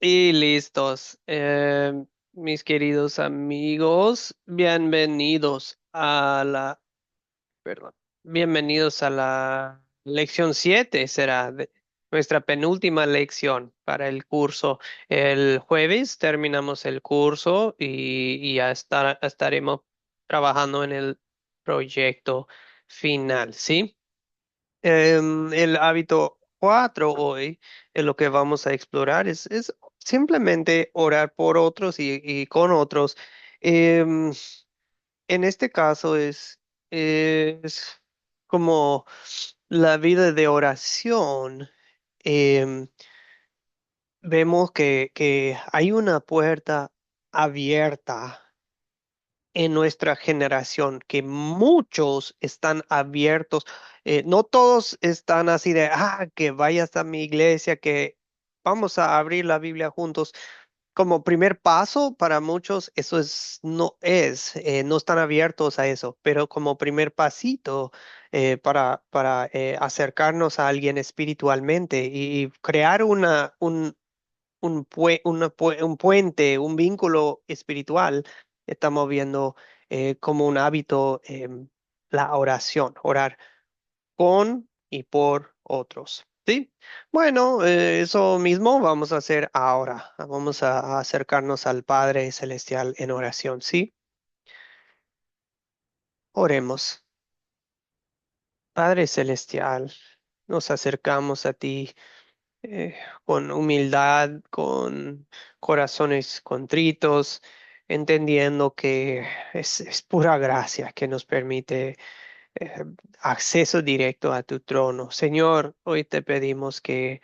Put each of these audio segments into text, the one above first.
Y listos. Mis queridos amigos, perdón, bienvenidos a la lección 7. Será nuestra penúltima lección para el curso. El jueves terminamos el curso y ya estaremos trabajando en el proyecto final, ¿sí? El hábito 4 hoy, en lo que vamos a explorar, es simplemente orar por otros y con otros. Em, en este caso es como la vida de oración. em, Vemos que hay una puerta abierta en nuestra generación, que muchos están abiertos, no todos están así de, que vayas a mi iglesia, que vamos a abrir la Biblia juntos. Como primer paso, para muchos eso no están abiertos a eso, pero como primer pasito para acercarnos a alguien espiritualmente y crear un puente, un vínculo espiritual, estamos viendo como un hábito la oración, orar con y por otros. ¿Sí? Bueno, eso mismo vamos a hacer ahora. Vamos a acercarnos al Padre Celestial en oración. ¿Sí? Oremos. Padre Celestial, nos acercamos a ti eh, con humildad, con corazones contritos, entendiendo que es pura gracia que nos permite eh, acceso directo a tu trono. Señor, hoy te pedimos que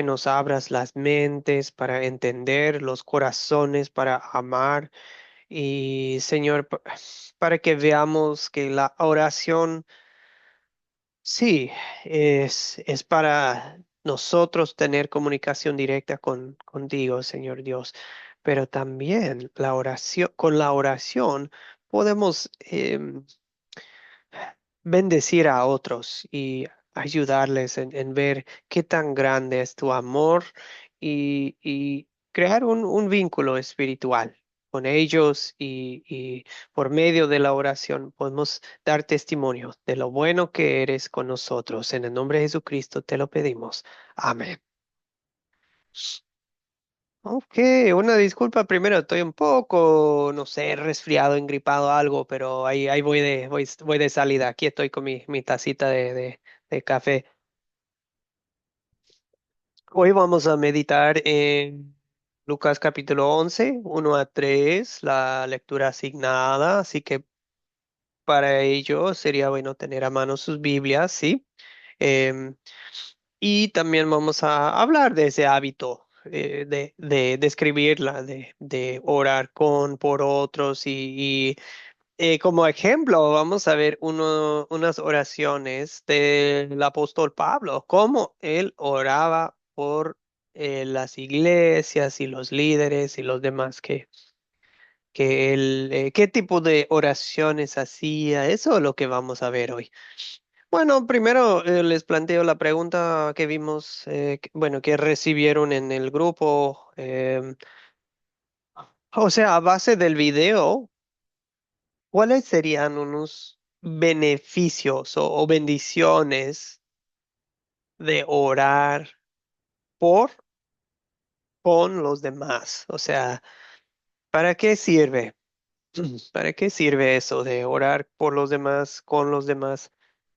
nos abras las mentes para entender, los corazones para amar y, Señor, para que veamos que la oración, sí, es para nosotros tener comunicación directa contigo, Señor Dios, pero también la oración, con la oración podemos bendecir a otros y ayudarles en ver qué tan grande es tu amor y crear un vínculo espiritual con ellos y por medio de la oración podemos dar testimonio de lo bueno que eres con nosotros. En el nombre de Jesucristo te lo pedimos. Amén. Ok, una disculpa primero, estoy un poco, no sé, resfriado, engripado, algo, pero ahí voy de salida. Aquí estoy con mi tacita de café. Hoy vamos a meditar en Lucas capítulo 11, 1 a 3, la lectura asignada, así que para ello sería bueno tener a mano sus Biblias, ¿sí? Em, y también vamos a hablar de ese hábito de escribirla, de orar con por otros y como ejemplo vamos a ver unas oraciones del apóstol Pablo, cómo él oraba por las iglesias y los líderes y los demás que él, qué tipo de oraciones hacía, eso es lo que vamos a ver hoy. Bueno, primero les planteo la pregunta que vimos, bueno, que recibieron en el grupo. O sea, a base del video, ¿cuáles serían unos beneficios o bendiciones de orar por, con los demás? O sea, ¿para qué sirve? ¿Para qué sirve eso de orar por los demás, con los demás?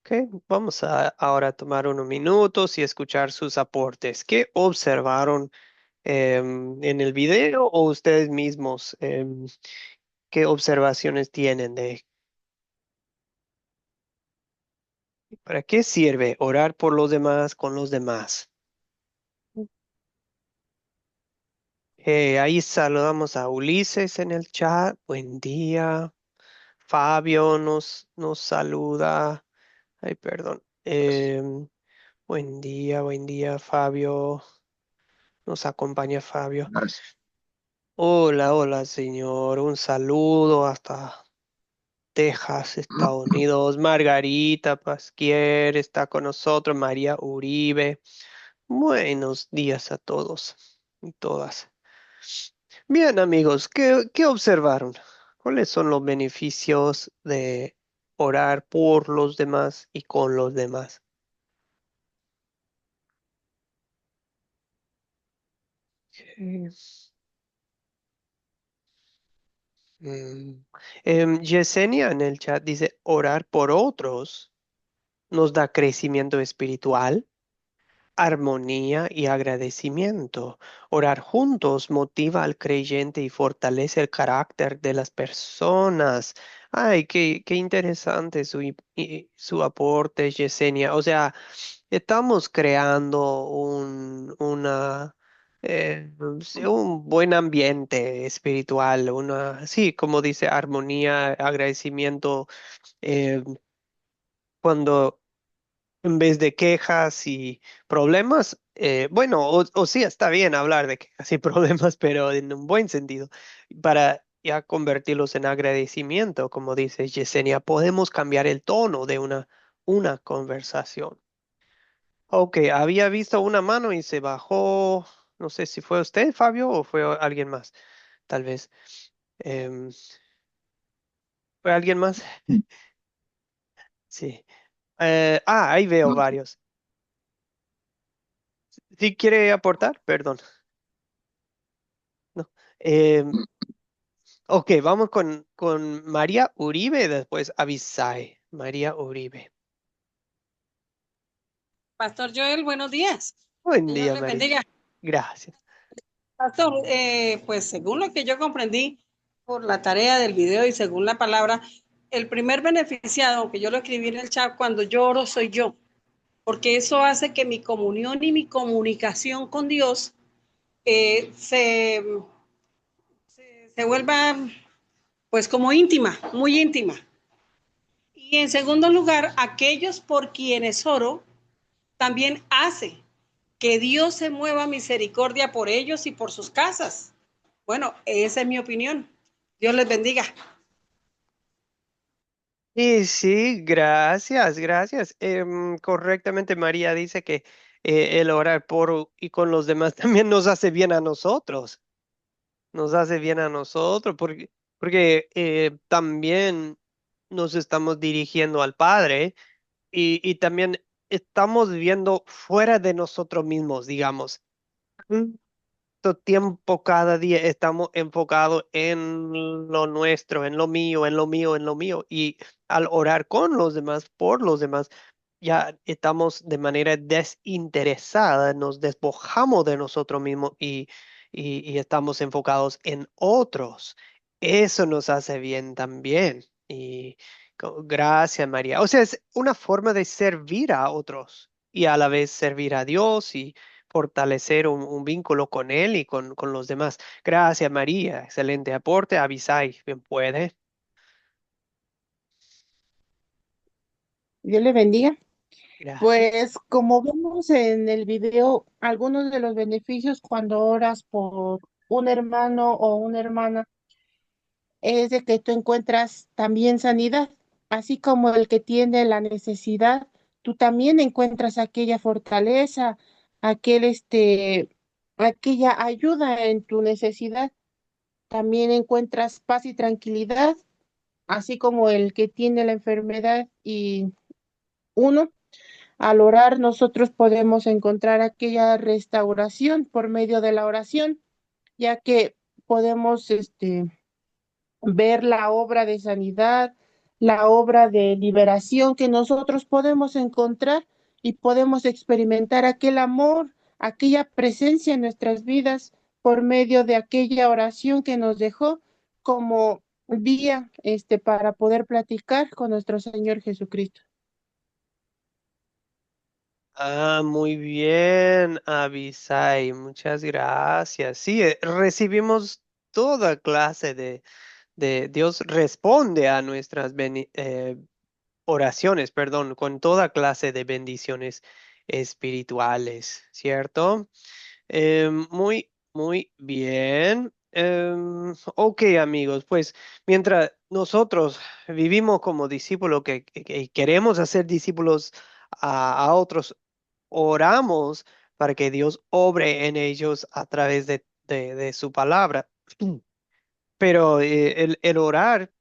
Ok, vamos a ahora tomar unos minutos y escuchar sus aportes. ¿Qué observaron en el video o ustedes mismos? ¿Qué observaciones tienen de para qué sirve orar por los demás, con los demás? Ahí saludamos a Ulises en el chat. Buen día. Fabio nos saluda. Ay, perdón. Buen día, Fabio. Nos acompaña Fabio. Hola, hola, señor. Un saludo hasta Texas, Estados Unidos. Margarita Pasquier está con nosotros. María Uribe. Buenos días a todos. todas. Bien, amigos, ¿qué observaron? ¿Cuáles son los beneficios de orar por los demás y con los demás? Eh, mm, Yesenia en el chat dice, orar por otros nos da crecimiento espiritual, armonía y agradecimiento. Orar juntos motiva al creyente y fortalece el carácter de las personas. Ay, qué interesante su aporte, Yesenia. O sea, estamos creando sí, un buen ambiente espiritual, sí, como dice, armonía, agradecimiento, eh, cuando en vez de quejas y problemas, bueno, o sí, está bien hablar de quejas y problemas, pero en un buen sentido, para ya convertirlos en agradecimiento, como dice Yesenia, podemos cambiar el tono de una conversación. Ok, había visto una mano y se bajó, no sé si fue usted, Fabio, o fue alguien más, tal vez. Em, ¿Fue alguien más? Sí. Ahí veo varios. ¿Sí quiere aportar? Perdón. No. Em, Ok, vamos con María Uribe, después Abisai. María Uribe. Pastor Joel, buenos días. Buen Señor día, le María. bendiga. Gracias. Pastor, pues según lo que yo comprendí por la tarea del video y según la palabra, el primer beneficiado, aunque yo lo escribí en el chat, cuando yo oro soy yo, porque eso hace que mi comunión y mi comunicación con Dios eh, se, se vuelva pues como íntima, muy íntima. Y en segundo lugar, aquellos por quienes oro también hace que Dios se mueva misericordia por ellos y por sus casas. Bueno, esa es mi opinión. Dios les bendiga. Y sí, gracias, gracias. Correctamente, María dice que el orar por y con los demás también nos hace bien a nosotros. Nos hace bien a nosotros porque también nos estamos dirigiendo al Padre y también estamos viendo fuera de nosotros mismos, digamos. Tiempo cada día estamos enfocados en lo nuestro, en lo mío, en lo mío, en lo mío. Y al orar con los demás, por los demás, ya estamos de manera desinteresada, nos despojamos de nosotros mismos y estamos enfocados en otros. Eso nos hace bien también. Y gracias, María. O sea, es una forma de servir a otros y a la vez servir a Dios y fortalecer un vínculo con Él y con los demás. Gracias, María. Excelente aporte. Avisai, bien puede. Dios le bendiga. Gracias. Pues como vemos en el video, algunos de los beneficios cuando oras por un hermano o una hermana es de que tú encuentras también sanidad, así como el que tiene la necesidad, tú también encuentras aquella fortaleza, aquel aquella ayuda en tu necesidad, también encuentras paz y tranquilidad, así como el que tiene la enfermedad y uno. Al orar, nosotros podemos encontrar aquella restauración por medio de la oración, ya que podemos ver la obra de sanidad, la obra de liberación que nosotros podemos encontrar y podemos experimentar aquel amor, aquella presencia en nuestras vidas por medio de aquella oración que nos dejó como vía para poder platicar con nuestro Señor Jesucristo. Muy bien, Abisai. Muchas gracias. Sí, recibimos toda clase de Dios responde a nuestras oraciones, perdón, con toda clase de bendiciones espirituales, ¿cierto? Muy bien. Ok, amigos, pues mientras nosotros vivimos como discípulos que queremos hacer discípulos a otros, oramos para que Dios obre en ellos a través de su palabra. Pero el orar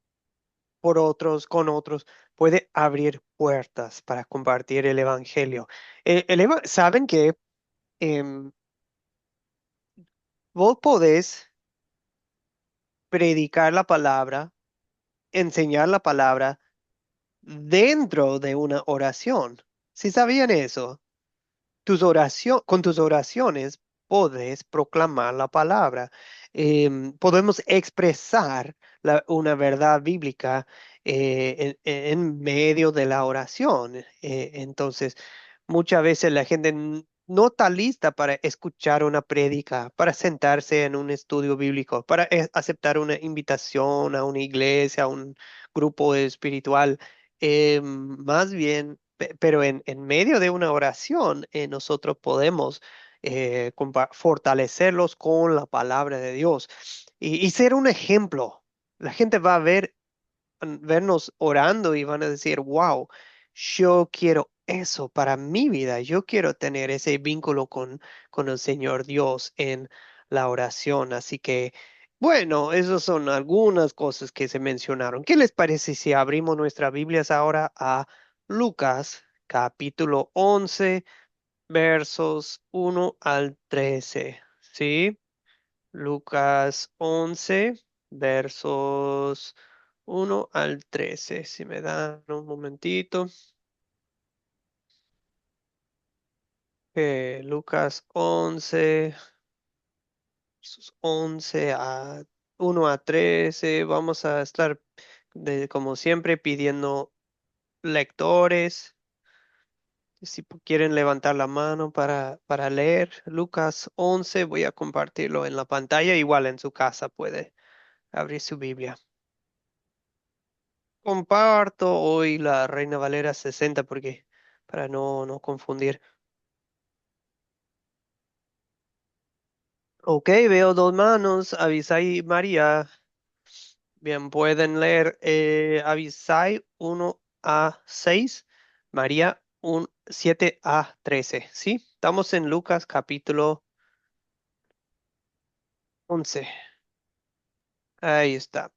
por otros, con otros, puede abrir puertas para compartir el evangelio. ¿Saben que em, vos podés predicar la palabra, enseñar la palabra dentro de una oración? ¿Sí sabían eso? Con tus oraciones podés proclamar la palabra. Podemos expresar una verdad bíblica en medio de la oración. Entonces, muchas veces la gente no está lista para escuchar una prédica, para sentarse en un estudio bíblico, para aceptar una invitación a una iglesia, a un grupo espiritual. Más bien, pero en medio de una oración, nosotros podemos fortalecerlos con la palabra de Dios y ser un ejemplo. La gente va a vernos orando y van a decir, wow, yo quiero eso para mi vida. Yo quiero tener ese vínculo con el Señor Dios en la oración. Así que, bueno, esas son algunas cosas que se mencionaron. ¿Qué les parece si abrimos nuestras Biblias ahora a Lucas capítulo 11 versos 1 al 13? ¿Sí? Lucas 11 versos 1 al 13. Si me dan un momentito. Lucas 11 versos 11 a 1 a 13. Vamos a estar, como siempre, pidiendo lectores. Si quieren levantar la mano para leer Lucas 11, voy a compartirlo en la pantalla. Igual en su casa puede abrir su Biblia. Comparto hoy la Reina Valera 60 porque para no confundir. Ok, veo dos manos, Abisai y María. Bien, pueden leer Abisai 1 a 6, María 7 a 13. ¿Sí? Estamos en Lucas capítulo 11. Ahí está.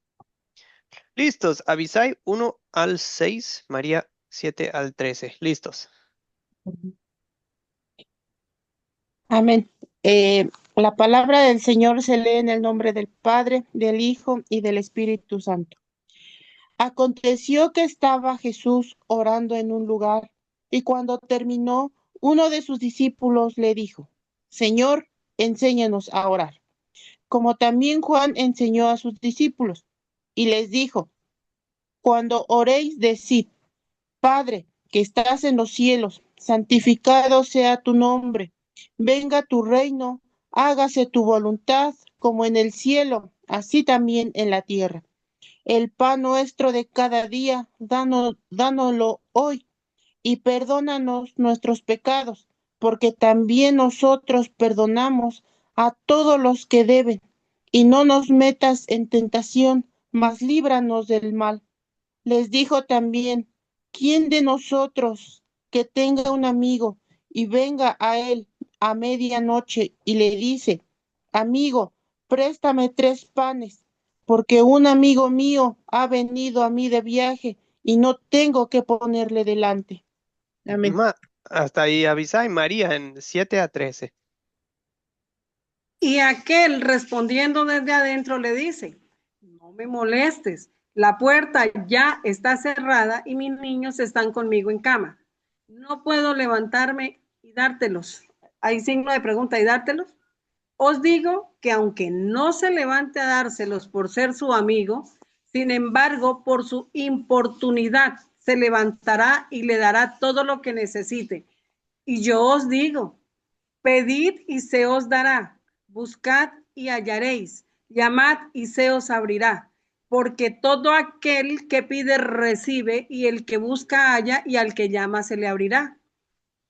Listos, Abisai 1 al 6, María 7 al 13. Listos. Amén. La palabra del Señor se lee en el nombre del Padre, del Hijo y del Espíritu Santo. Aconteció que estaba Jesús orando en un lugar, y cuando terminó, uno de sus discípulos le dijo, Señor, enséñanos a orar, como también Juan enseñó a sus discípulos, y les dijo, cuando oréis, decid, Padre, que estás en los cielos, santificado sea tu nombre, venga tu reino, hágase tu voluntad, como en el cielo, así también en la tierra. El pan nuestro de cada día, dánoslo hoy, y perdónanos nuestros pecados, porque también nosotros perdonamos a todos los que deben, y no nos metas en tentación, mas líbranos del mal. Les dijo también, ¿quién de nosotros que tenga un amigo y venga a él a medianoche y le dice, amigo, préstame 3 panes, porque un amigo mío ha venido a mí de viaje y no tengo que ponerle delante? Amén. Hasta ahí Abisai, María en 7 a 13. Y aquel respondiendo desde adentro le dice, no me molestes, la puerta ya está cerrada y mis niños están conmigo en cama. No puedo levantarme y dártelos. Hay signo de pregunta, ¿y dártelos? Os digo que aunque no se levante a dárselos por ser su amigo, sin embargo, por su importunidad, se levantará y le dará todo lo que necesite. Y yo os digo, pedid y se os dará, buscad y hallaréis, llamad y se os abrirá, porque todo aquel que pide recibe, y el que busca halla, y al que llama se le abrirá.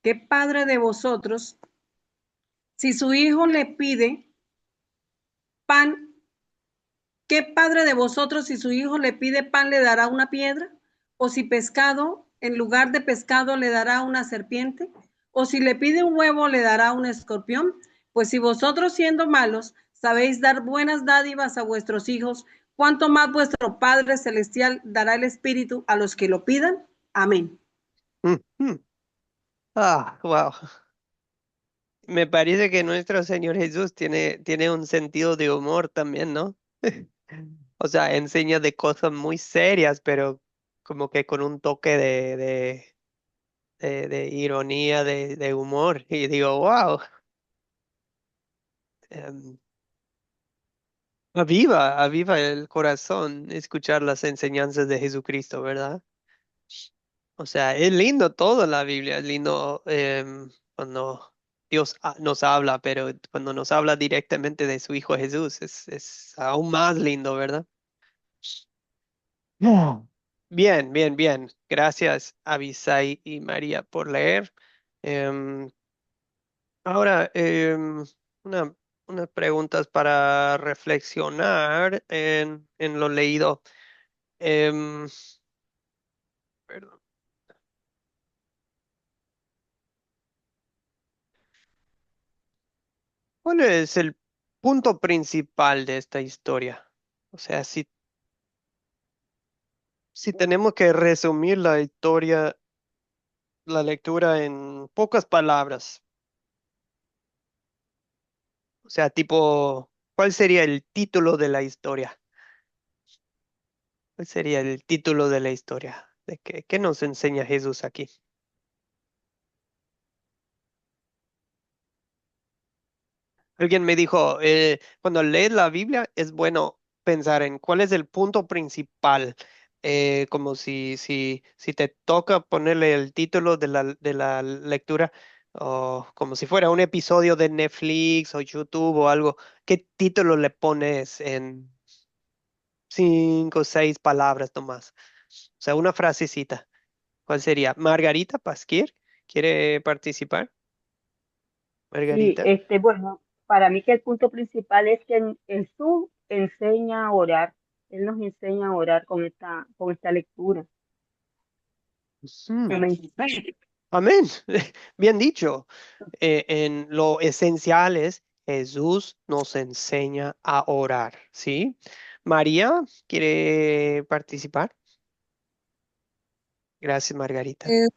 ¿Qué padre de vosotros, si su hijo le pide pan, qué padre de vosotros, si su hijo le pide pan, le dará una piedra? ¿O si pescado, en lugar de pescado, le dará una serpiente? O si le pide un huevo, le dará un escorpión. Pues si vosotros siendo malos sabéis dar buenas dádivas a vuestros hijos, ¿cuánto más vuestro Padre Celestial dará el Espíritu a los que lo pidan? Amén. Mm, mm. Ah, wow. Me parece que nuestro Señor Jesús tiene un sentido de humor también, ¿no? O sea, enseña de cosas muy serias, pero como que con un toque de ironía, de humor. Y digo, wow, aviva el corazón escuchar las enseñanzas de Jesucristo, ¿verdad? O sea, es lindo todo la Biblia, es lindo cuando Dios nos habla, pero cuando nos habla directamente de su Hijo Jesús, es aún más lindo, ¿verdad? Yeah. Bien, bien, bien. Gracias, Abisai y María, por leer. Em, ahora, una, unas preguntas para reflexionar en lo leído. Em, perdón. ¿Cuál es el punto principal de esta historia? O sea, si tenemos que resumir la historia, la lectura en pocas palabras, o sea, tipo, ¿cuál sería el título de la historia? ¿Cuál sería el título de la historia? ¿De qué nos enseña Jesús aquí? Alguien me dijo, cuando lees la Biblia es bueno pensar en cuál es el punto principal, como si te toca ponerle el título de la lectura, o como si fuera un episodio de Netflix o YouTube o algo, ¿qué título le pones en 5 o 6 palabras nomás? O sea, una frasecita. ¿Cuál sería? Margarita Pasquier, ¿quiere participar? Sí, Margarita. bueno, para mí que el punto principal es que Jesús enseña a orar. Él nos enseña a orar con esta lectura. Mm. Amén. Amén. Bien dicho. En lo esencial es Jesús nos enseña a orar, ¿sí? María, ¿quiere participar? Gracias, Margarita. Eh,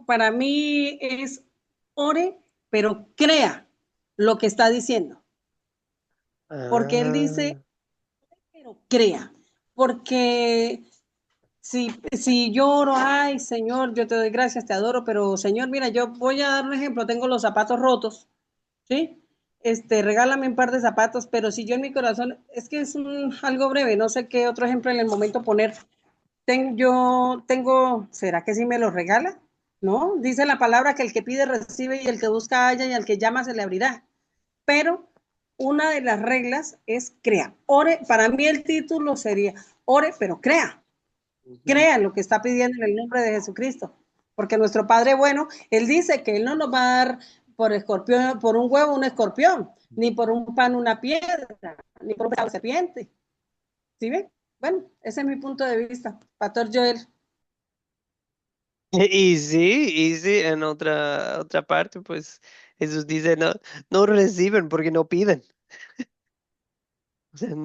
para mí es ore, pero crea lo que está diciendo. Porque él dice, Ah, pero crea. Porque si yo oro, ay Señor, yo te doy gracias, te adoro, pero Señor, mira, yo voy a dar un ejemplo, tengo los zapatos rotos, ¿sí? Regálame un par de zapatos, pero si yo en mi corazón, es que es algo breve, no sé qué otro ejemplo en el momento poner. Yo tengo, ¿será que sí me lo regala? ¿No? Dice la palabra que el que pide recibe y el que busca halla y al que llama se le abrirá. Pero una de las reglas es crea. Ore, para mí el título sería ore, pero crea. ujú. Crea lo que está pidiendo en el nombre de Jesucristo. Porque nuestro Padre bueno, Él dice que Él no nos va a dar por escorpión, por un huevo un escorpión, ni por un pan una piedra, ni por una serpiente. ¿Sí ven? Bueno, ese es mi punto de vista. Pastor Joel. Y sí, en otra parte, pues Jesús dice, no, no reciben porque no piden. O sea,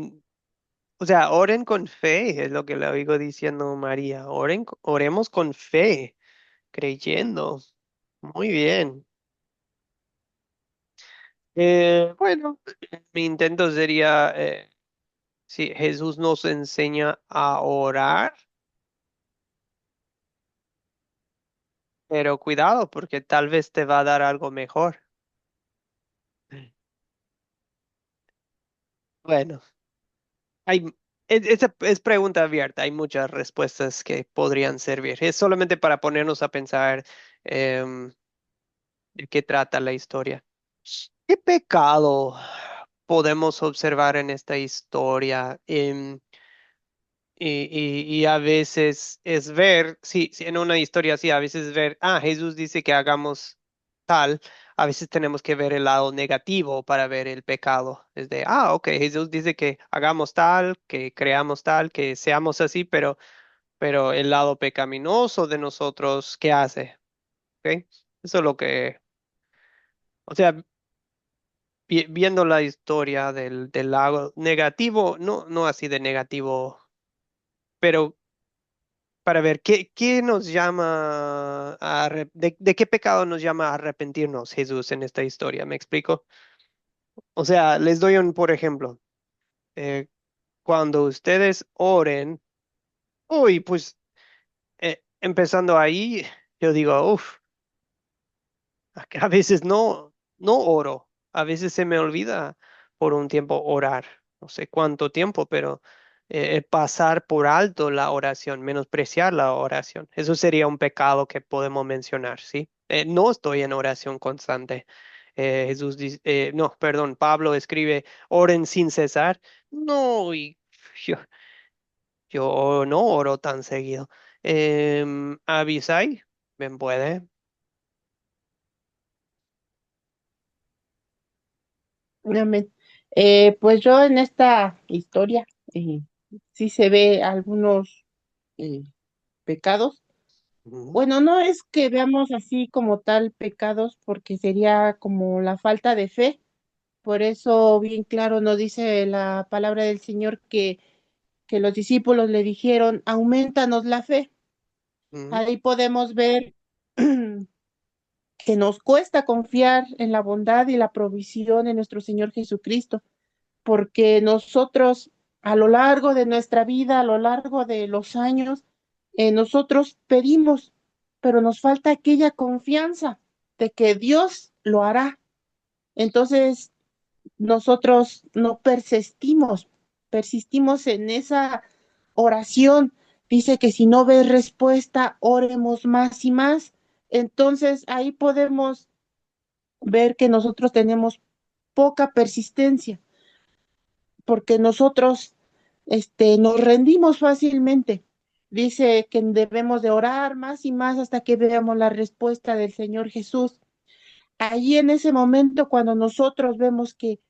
o sea, oren con fe, es lo que le oigo diciendo María. Oremos con fe, creyendo. Muy bien. Bueno, mi intento sería, si Jesús nos enseña a orar, pero cuidado porque tal vez te va a dar algo mejor. Bueno, hay, es pregunta abierta, hay muchas respuestas que podrían servir. Es solamente para ponernos a pensar em, de qué trata la historia. ¿Qué pecado podemos observar en esta historia? Y a veces es ver, sí, en una historia así, a veces ver, Jesús dice que hagamos tal, a veces tenemos que ver el lado negativo para ver el pecado. Es de, ok, Jesús dice que hagamos tal, que creamos tal, que seamos así, pero el lado pecaminoso de nosotros, ¿qué hace? ¿Ok? Eso es lo que, o sea, viendo la historia del lago negativo, no así de negativo, pero para ver qué nos llama de qué pecado nos llama a arrepentirnos Jesús en esta historia, ¿me explico? O sea, les doy un por ejemplo. eh, Cuando ustedes oren, uy, pues empezando ahí, yo digo, uff, a veces no oro, a veces se me olvida por un tiempo orar, no sé cuánto tiempo, pero pasar por alto la oración, menospreciar la oración, eso sería un pecado que podemos mencionar, ¿sí? No estoy en oración constante. Jesús dice, no, perdón, Pablo escribe, oren sin cesar. No, y yo, yo no oro tan seguido. Abisai, ¿ven puede? Amén. Pues yo en esta historia eh, sí se ve algunos eh, pecados. Ujú, Bueno, no es que veamos así como tal pecados, porque sería como la falta de fe. Por eso, bien claro, nos dice la palabra del Señor que los discípulos le dijeron, aumentanos la fe. ujú. Ahí podemos ver que nos cuesta confiar en la bondad y la provisión de nuestro Señor Jesucristo, porque nosotros a lo largo de nuestra vida, a lo largo de los años, nosotros pedimos, pero nos falta aquella confianza de que Dios lo hará. Entonces, nosotros no persistimos en esa oración. Dice que si no ves respuesta, oremos más y más. Entonces, ahí podemos ver que nosotros tenemos poca persistencia, porque nosotros nos rendimos fácilmente. Dice que debemos de orar más y más hasta que veamos la respuesta del Señor Jesús. Allí en ese momento, cuando nosotros vemos que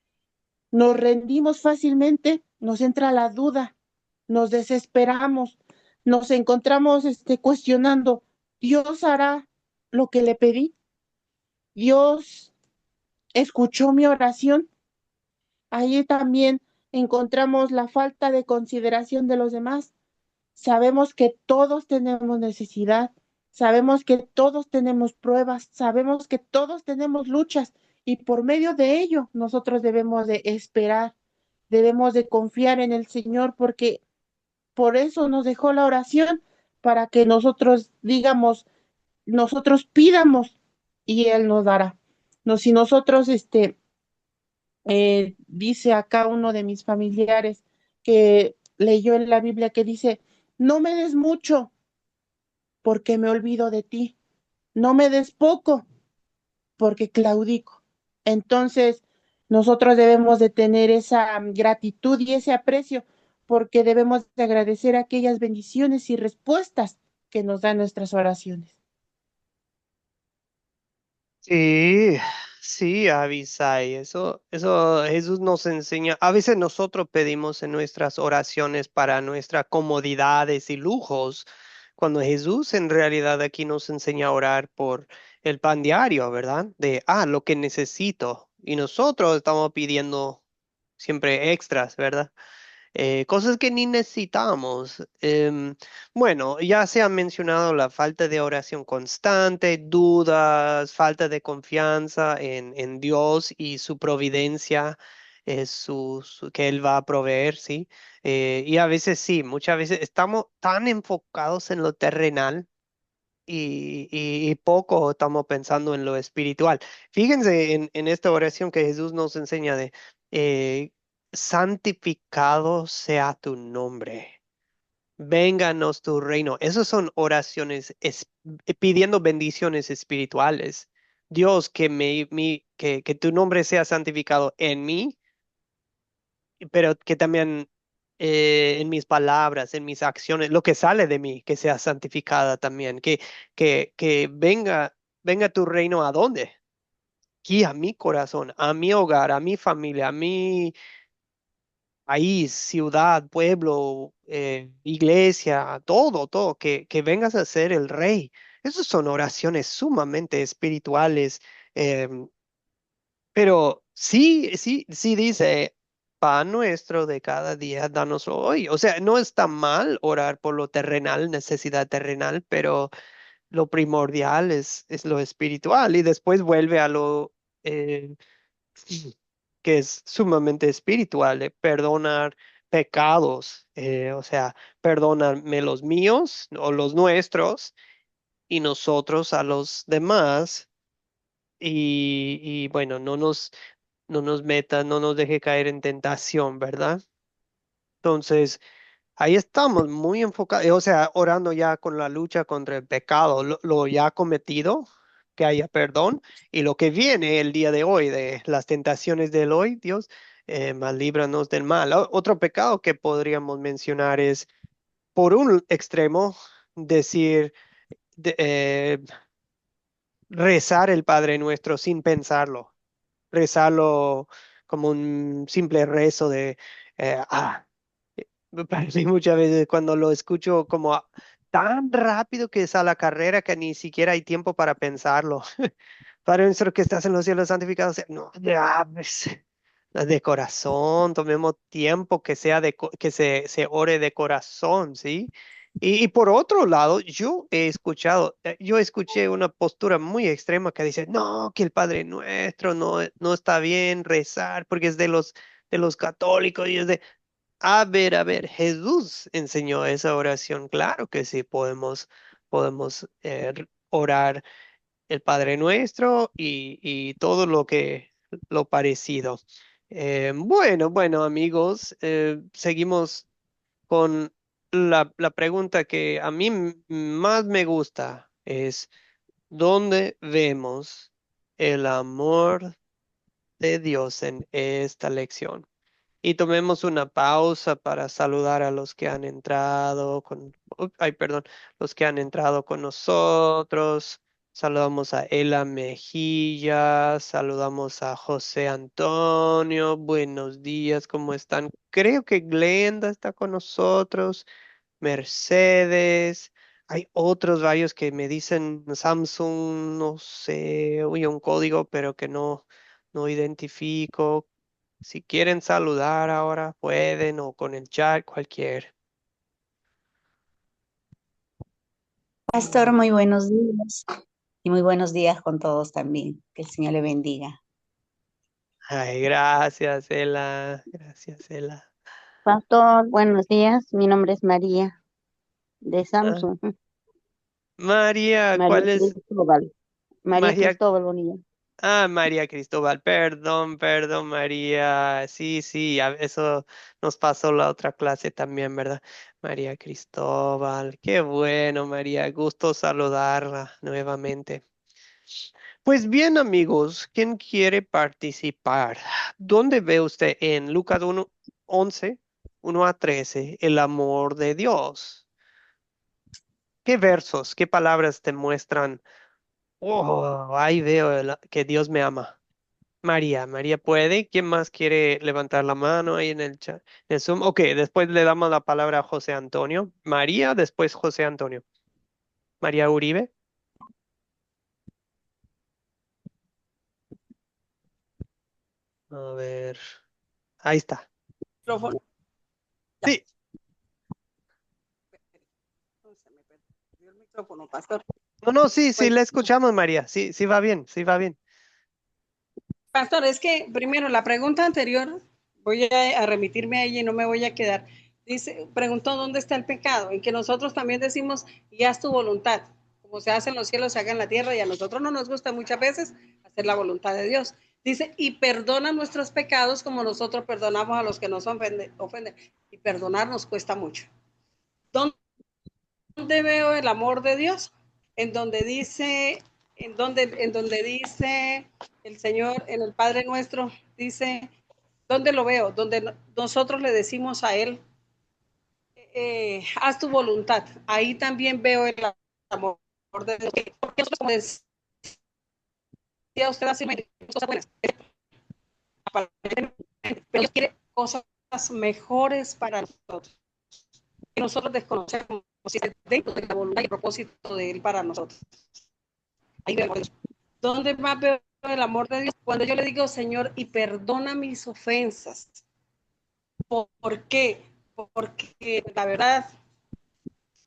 nos rendimos fácilmente, nos entra la duda, nos desesperamos, nos encontramos cuestionando, ¿Dios hará lo que le pedí? ¿Dios escuchó mi oración? Ahí también encontramos la falta de consideración de los demás. Sabemos que todos tenemos necesidad, sabemos que todos tenemos pruebas, sabemos que todos tenemos luchas y por medio de ello nosotros debemos de esperar, debemos de confiar en el Señor porque por eso nos dejó la oración para que nosotros digamos, nosotros pidamos y Él nos dará. No, si nosotros dice acá uno de mis familiares que leyó en la Biblia que dice, no me des mucho porque me olvido de ti, no me des poco porque claudico. Entonces, nosotros debemos de tener esa gratitud y ese aprecio porque debemos de agradecer aquellas bendiciones y respuestas que nos dan nuestras oraciones. Sí, sí, Abisai, eso Jesús nos enseña. A veces nosotros pedimos en nuestras oraciones para nuestras comodidades y lujos, cuando Jesús en realidad aquí nos enseña a orar por el pan diario, ¿verdad? Lo que necesito. Y nosotros estamos pidiendo siempre extras, ¿verdad? Cosas que ni necesitamos. Bueno, ya se ha mencionado la falta de oración constante, dudas, falta de confianza en Dios y su providencia, que Él va a proveer, ¿sí? Y a veces sí, muchas veces estamos tan enfocados en lo terrenal. Y poco estamos pensando en lo espiritual. Fíjense en esta oración que Jesús nos enseña de eh, santificado sea tu nombre, vénganos tu reino. Esas son oraciones pidiendo bendiciones espirituales. Dios, que tu nombre sea santificado en mí, pero que también en mis palabras, en mis acciones, lo que sale de mí, que sea santificada también, que venga tu reino a dónde? Aquí a mi corazón, a mi hogar, a mi familia, a mi país, ciudad, pueblo, iglesia, todo, que vengas a ser el rey. Esas son oraciones sumamente espirituales, em, pero sí dice, pan nuestro de cada día, danos hoy. O sea, no está mal orar por lo terrenal, necesidad terrenal, pero lo primordial es lo espiritual y después vuelve a lo eh, que es sumamente espiritual, de perdonar pecados, o sea, perdóname los míos o los nuestros y nosotros a los demás y bueno, no nos meta, no nos deje caer en tentación, ¿verdad? Entonces, ahí estamos muy enfocados, o sea, orando ya con la lucha contra el pecado, lo ya cometido, que haya perdón, y lo que viene el día de hoy, de las tentaciones del hoy, Dios, más líbranos del mal. Otro pecado que podríamos mencionar es, por un extremo, decir, rezar el Padre Nuestro sin pensarlo, rezarlo como un simple rezo de, me parece muchas veces cuando lo escucho como tan rápido que es a la carrera que ni siquiera hay tiempo para pensarlo. Padre nuestro que estás en los cielos, santificado sea. No, pues, de corazón, tomemos tiempo que sea que se ore de corazón, ¿sí? Y por otro lado, yo escuché una postura muy extrema que dice, no, que el Padre Nuestro no está bien rezar porque es de los católicos y es de, a ver, Jesús enseñó esa oración. Claro que sí, podemos orar el Padre Nuestro y todo lo parecido. Bueno, amigos, seguimos con la pregunta que a mí más me gusta es, ¿dónde vemos el amor de Dios en esta lección? Y tomemos una pausa para saludar a los que han entrado ay, perdón, los que han entrado con nosotros. Saludamos a Ela Mejía, saludamos a José Antonio. Buenos días, ¿cómo están? Creo que Glenda está con nosotros. Mercedes. Hay otros varios que me dicen Samsung, no sé, oye, un código, pero que no identifico. Si quieren saludar ahora, pueden o con el chat, cualquier. Pastor, muy buenos días y muy buenos días con todos también. Que el Señor le bendiga. Ay, gracias, Ela. Gracias, Ela. Pastor, buenos días. Mi nombre es María de Ah, Samsung. María, María ¿cuál es? Cristóbal. María María. Cristóbal Bonilla. Ah, María Cristóbal. Perdón, María. Sí, eso nos pasó la otra clase también, ¿verdad? María Cristóbal. Qué bueno, María. Gusto saludarla nuevamente. Pues bien, amigos, ¿quién quiere participar? ¿Dónde ve usted en Lucas 1, 11, 1 a 13, el amor de Dios? ¿Qué versos, qué palabras te muestran? Oh, ahí veo que Dios me ama. María puede. ¿Quién más quiere levantar la mano ahí en el chat, en el Zoom? Ok, después le damos la palabra a José Antonio. María, después José Antonio. María Uribe. A ver, ahí está. Micrófono. Ya. Sí, Se me perdió el micrófono, pastor. no, sí, Pues, le escuchamos, María. Sí, va bien, sí, va bien. pastor, es que primero la pregunta anterior, voy a remitirme a ella y no me voy a quedar. Dice, preguntó dónde está el pecado, en que nosotros también decimos, y haz tu voluntad, como se hace en los cielos, se haga en la tierra, y a nosotros no nos gusta muchas veces hacer la voluntad de Dios. Dice, y perdona nuestros pecados como nosotros perdonamos a los que nos ofenden. Y perdonar nos cuesta mucho. ¿Dónde veo el amor de Dios? En donde dice, en donde dice el Señor, en el Padre Nuestro, dice, ¿dónde lo veo? Donde nosotros le decimos a Él, haz tu voluntad. Ahí también veo el amor de Dios. Porque nosotros, como decía usted hace cosas buenas, pero Dios quiere cosas mejores para nosotros. Que nosotros desconocemos. si esté dentro de la voluntad y el propósito de Él para nosotros. Ahí vemos. ¿Dónde más veo el amor de Dios? Cuando yo le digo, Señor, y perdona mis ofensas. ¿Por qué? Porque la verdad,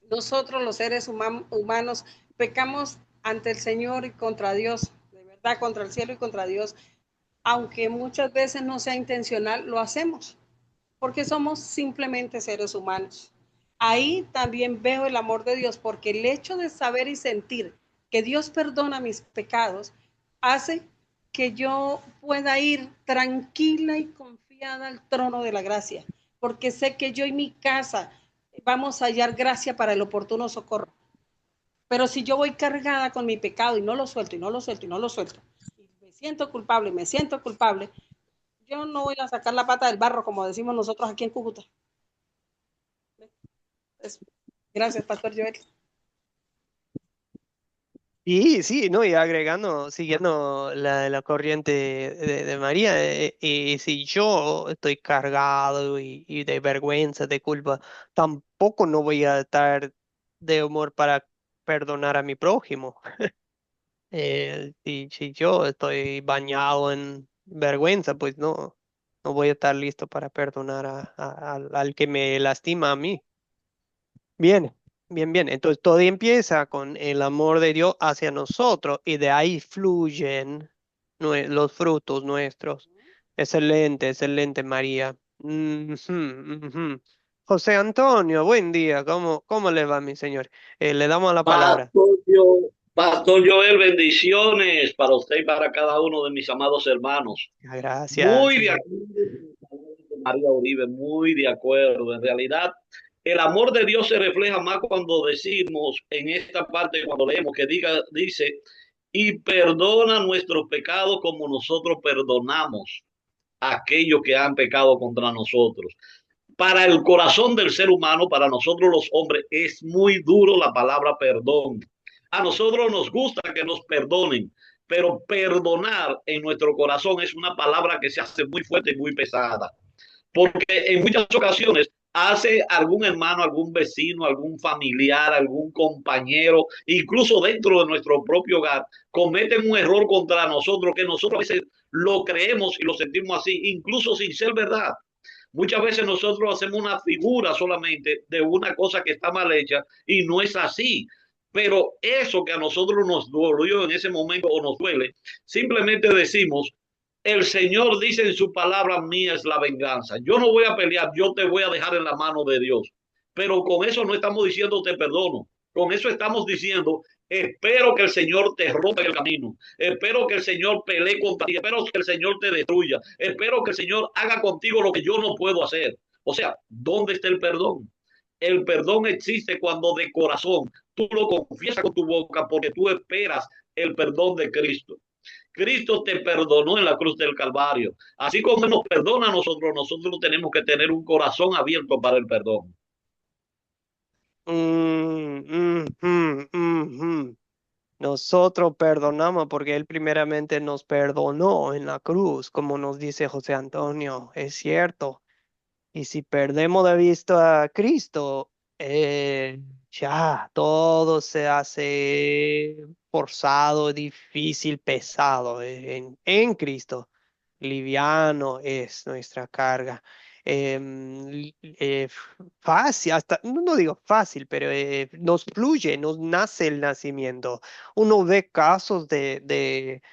nosotros los seres humanos pecamos ante el Señor y contra Dios, de verdad, contra el cielo y contra Dios. Aunque muchas veces no sea intencional, lo hacemos, porque somos simplemente seres humanos. Ahí también veo el amor de Dios, porque el hecho de saber y sentir que Dios perdona mis pecados hace que yo pueda ir tranquila y confiada al trono de la gracia, porque sé que yo y mi casa vamos a hallar gracia para el oportuno socorro. Pero si yo voy cargada con mi pecado y no lo suelto y no lo suelto y no lo suelto, y me siento culpable, yo no voy a sacar la pata del barro, como decimos nosotros aquí en Cúcuta. Gracias, Pastor Joel. Y sí, ¿no? Y agregando, siguiendo la corriente de María, y si yo estoy cargado y de vergüenza, de culpa, tampoco no voy a estar de humor para perdonar a mi prójimo. Si yo estoy bañado en vergüenza, pues no voy a estar listo para perdonar al que me lastima a mí. Bien, bien, bien. Entonces todo empieza con el amor de Dios hacia nosotros y de ahí fluyen los frutos nuestros. Excelente, excelente, María. Ujú, ujú. José Antonio, buen día. ¿Cómo le va, mi señor? Le damos la palabra. Pastor Joel, bendiciones para usted y para cada uno de mis amados hermanos. Gracias, Muy de señor. acuerdo con María Uribe, muy de acuerdo. En realidad, el amor de Dios se refleja más cuando decimos en esta parte, cuando leemos que dice, y perdona nuestros pecados como nosotros perdonamos a aquellos que han pecado contra nosotros. Para el corazón del ser humano, para nosotros los hombres, es muy duro la palabra perdón. A nosotros nos gusta que nos perdonen, pero perdonar en nuestro corazón es una palabra que se hace muy fuerte y muy pesada, porque en muchas ocasiones hace algún hermano, algún vecino, algún familiar, algún compañero, incluso dentro de nuestro propio hogar, cometen un error contra nosotros que nosotros a veces lo creemos y lo sentimos así, incluso sin ser verdad. Muchas veces nosotros hacemos una figura solamente de una cosa que está mal hecha y no es así. Pero eso que a nosotros nos dolió en ese momento o nos duele, simplemente decimos, el Señor dice en su palabra, mía es la venganza. Yo no voy a pelear, yo te voy a dejar en la mano de Dios. Pero con eso no estamos diciendo te perdono. Con eso estamos diciendo, espero que el Señor te rompa el camino. Espero que el Señor pelee contra ti. Espero que el Señor te destruya. Espero que el Señor haga contigo lo que yo no puedo hacer. O sea, ¿dónde está el perdón? El perdón existe cuando de corazón tú lo confiesas con tu boca porque tú esperas el perdón de Cristo. Cristo te perdonó en la cruz del Calvario. Así como nos perdona a nosotros, nosotros tenemos que tener un corazón abierto para el perdón. Ujú. Nosotros perdonamos porque Él primeramente nos perdonó en la cruz, como nos dice José Antonio, es cierto. Y si perdemos de vista a Cristo, ya todo se hace forzado, difícil, pesado en Cristo. Liviano es nuestra carga. Fácil, hasta, no digo fácil, pero nos fluye, nos nace el nacimiento. Uno ve casos de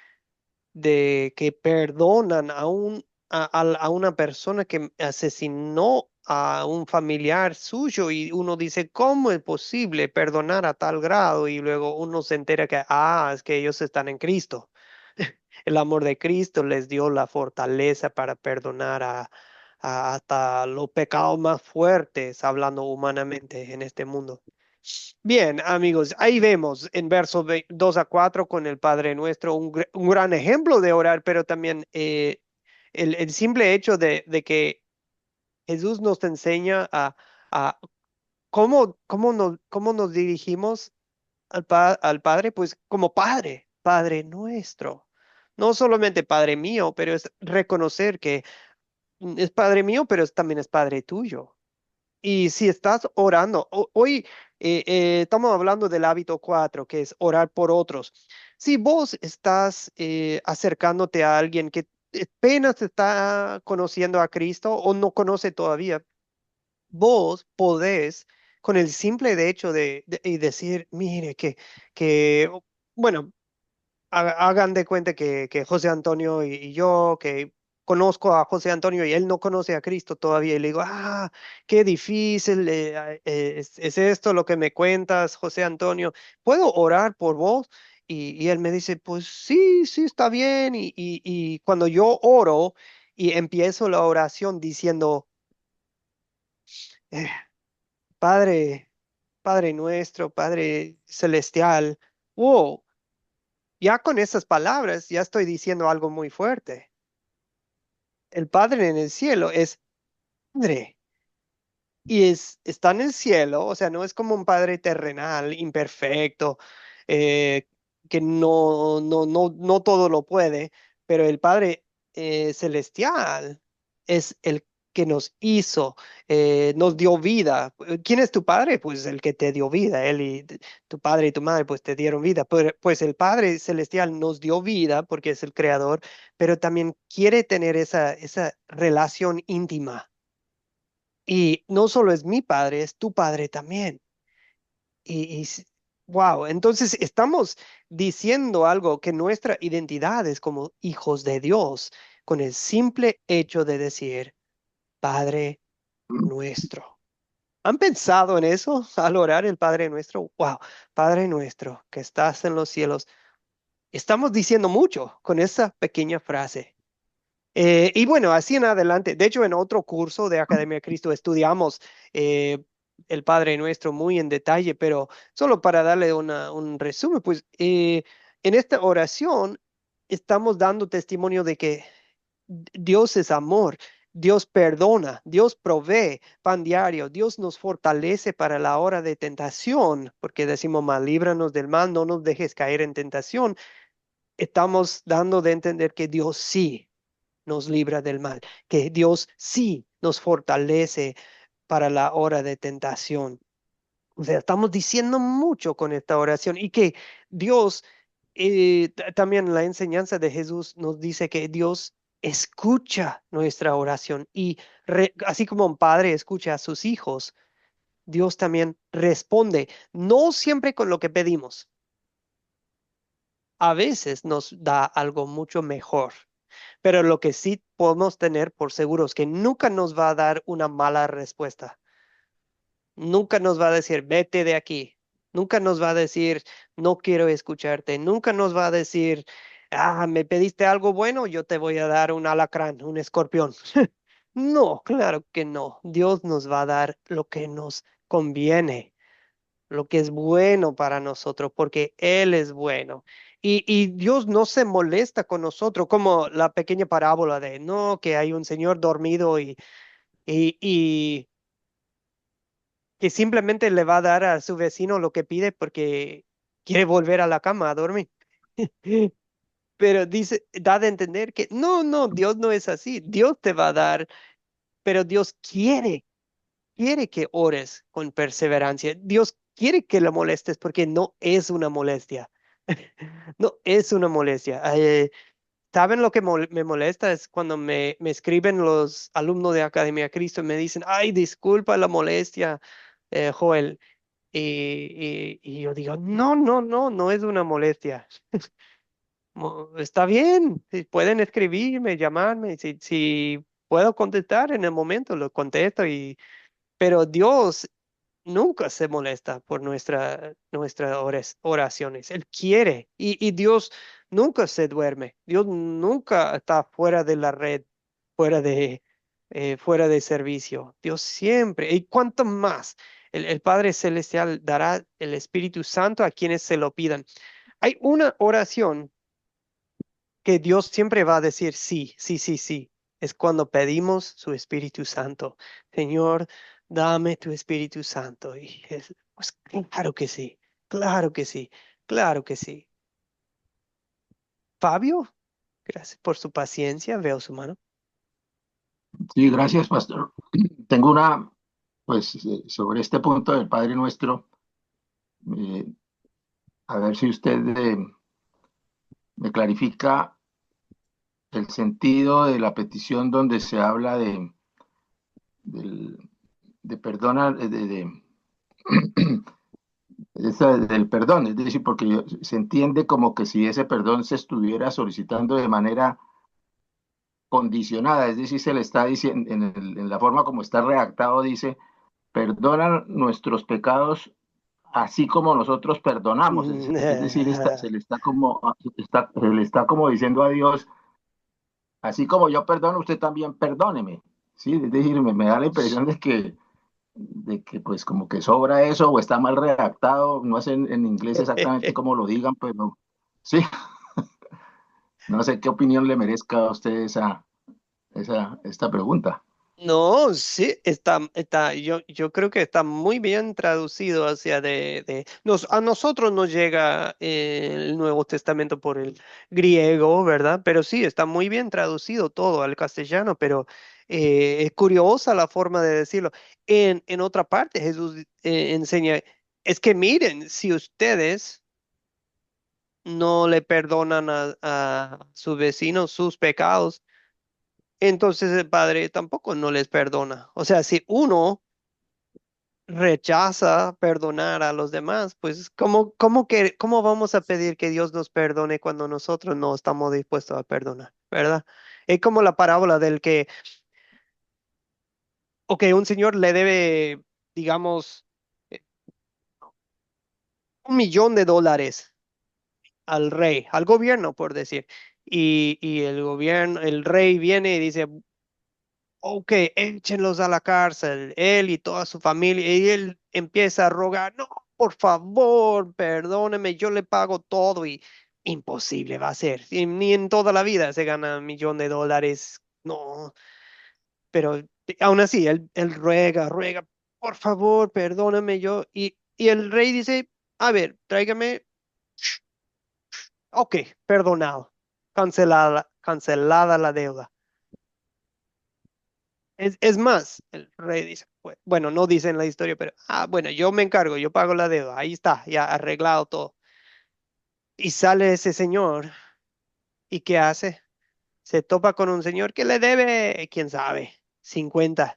que perdonan a una persona que asesinó a un familiar suyo y uno dice, ¿cómo es posible perdonar a tal grado? Y luego uno se entera que, es que ellos están en Cristo. El amor de Cristo les dio la fortaleza para perdonar hasta los pecados más fuertes, hablando humanamente en este mundo. Bien, amigos, ahí vemos en versos 2 a 4 con el Padre Nuestro un gran ejemplo de orar, pero también el simple hecho de que Jesús nos enseña a cómo nos dirigimos al Padre, pues como Padre, Padre Nuestro. No solamente Padre mío, pero es reconocer que es Padre mío, pero también es Padre tuyo. Y si estás orando, hoy Estamos hablando del hábito 4, que es orar por otros. Si vos estás acercándote a alguien que apenas está conociendo a Cristo o no conoce todavía, vos podés, con el simple de hecho y decir, mire, que, bueno, hagan de cuenta que José Antonio y yo, que conozco a José Antonio y él no conoce a Cristo todavía, y le digo, qué difícil, es esto lo que me cuentas, José Antonio, ¿puedo orar por vos? Y él me dice, pues sí, sí, está bien. Y cuando yo oro y empiezo la oración diciendo, eh, Padre, Padre nuestro, Padre celestial, wow, ya con esas palabras ya estoy diciendo algo muy fuerte. El Padre en el cielo es Padre y está en el cielo, o sea, no es como un Padre terrenal, imperfecto, eh, que no todo lo puede, pero el Padre celestial es el que nos hizo, nos dio vida. ¿Quién es tu padre? Pues el que te dio vida, él y tu padre y tu madre pues te dieron vida. Pues el Padre celestial nos dio vida porque es el creador, pero también quiere tener esa relación íntima. Y no solo es mi padre, es tu padre también. Wow, entonces estamos diciendo algo que nuestra identidad es como hijos de Dios, con el simple hecho de decir, Padre nuestro. ¿Han pensado en eso al orar el Padre nuestro? Wow, Padre nuestro que estás en los cielos. Estamos diciendo mucho con esa pequeña frase. Y bueno, así en adelante. De hecho, en otro curso de Academia de Cristo estudiamos eh, el Padre Nuestro muy en detalle, pero solo para darle un resumen, pues en esta oración estamos dando testimonio de que Dios es amor, Dios perdona, Dios provee pan diario, Dios nos fortalece para la hora de tentación, porque decimos mal, líbranos del mal, no nos dejes caer en tentación. Estamos dando de entender que Dios sí nos libra del mal, que Dios sí nos fortalece para la hora de tentación. O sea, estamos diciendo mucho con esta oración y que Dios, también la enseñanza de Jesús nos dice que Dios escucha nuestra oración y así como un padre escucha a sus hijos, Dios también responde, no siempre con lo que pedimos. A veces nos da algo mucho mejor. Pero lo que sí podemos tener por seguro es que nunca nos va a dar una mala respuesta. Nunca nos va a decir, vete de aquí. Nunca nos va a decir, no quiero escucharte. Nunca nos va a decir, me pediste algo bueno, yo te voy a dar un alacrán, un escorpión. No, claro que no. Dios nos va a dar lo que nos conviene, lo que es bueno para nosotros, porque Él es bueno. Y Dios no se molesta con nosotros, como la pequeña parábola de, no, que hay un señor dormido y que simplemente le va a dar a su vecino lo que pide porque quiere volver a la cama a dormir. Pero dice, da de entender que no, Dios no es así. Dios te va a dar, pero Dios quiere que ores con perseverancia. Dios quiere que lo molestes porque no es una molestia. No es una molestia. ¿Saben lo que me molesta? Es cuando me escriben los alumnos de Academia Cristo y me dicen, ay, disculpa la molestia, Joel. Y yo digo, no es una molestia. Está bien, si pueden escribirme, llamarme, si puedo contestar en el momento, lo contesto. Pero Dios nunca se molesta por nuestras oraciones. Él quiere y Dios nunca se duerme. Dios nunca está fuera de la red, fuera fuera de servicio. Dios siempre, y cuanto más, el Padre Celestial dará el Espíritu Santo a quienes se lo pidan. Hay una oración que Dios siempre va a decir sí, sí, sí, sí. Es cuando pedimos su Espíritu Santo. Señor, dame tu Espíritu Santo. Pues claro que sí, claro que sí, claro que sí. Fabio, gracias por su paciencia. Veo su mano. Sí, gracias, pastor. Tengo una, pues, sobre este punto del Padre Nuestro. eh, a ver si usted me clarifica el sentido de la petición donde se habla del, de perdona, del perdón, es decir, porque se entiende como que si ese perdón se estuviera solicitando de manera condicionada, es decir, se le está diciendo, en la forma como está redactado, dice, perdona nuestros pecados así como nosotros perdonamos, es decir, se le está como diciendo a Dios, así como yo perdono, usted también perdóneme, ¿sí? Es decir, me da la impresión de que pues como que sobra eso o está mal redactado, no sé en inglés exactamente cómo lo digan, pero sí, no sé qué opinión le merezca a usted esta pregunta. No, sí, yo creo que está muy bien traducido hacia a nosotros nos llega el Nuevo Testamento por el griego, ¿verdad? Pero sí, está muy bien traducido todo al castellano, pero es curiosa la forma de decirlo. En otra parte, Jesús enseña, es que miren, si ustedes no le perdonan a su vecino sus pecados, entonces el Padre tampoco no les perdona. O sea, si uno rechaza perdonar a los demás, pues ¿cómo vamos a pedir que Dios nos perdone cuando nosotros no estamos dispuestos a perdonar, ¿verdad? Es como la parábola del que, ok, un señor le debe, digamos, eh, $1 millón al rey, al gobierno, por decir. Y el gobierno, el rey viene y dice, ok, échenlos a la cárcel, él y toda su familia, y él empieza a rogar, no, por favor, perdóneme, yo le pago todo y imposible va a ser, ni en toda la vida se gana $1 millón, no, pero aún así, él ruega, por favor, perdóneme yo, y el rey dice, a ver, tráigame, ok, perdonado, cancelada la deuda. Es más, el rey dice, bueno, no dice en la historia, pero, bueno, yo me encargo, yo pago la deuda, ahí está, ya arreglado todo. Y sale ese señor, ¿y qué hace? Se topa con un señor que le debe, quién sabe, $50.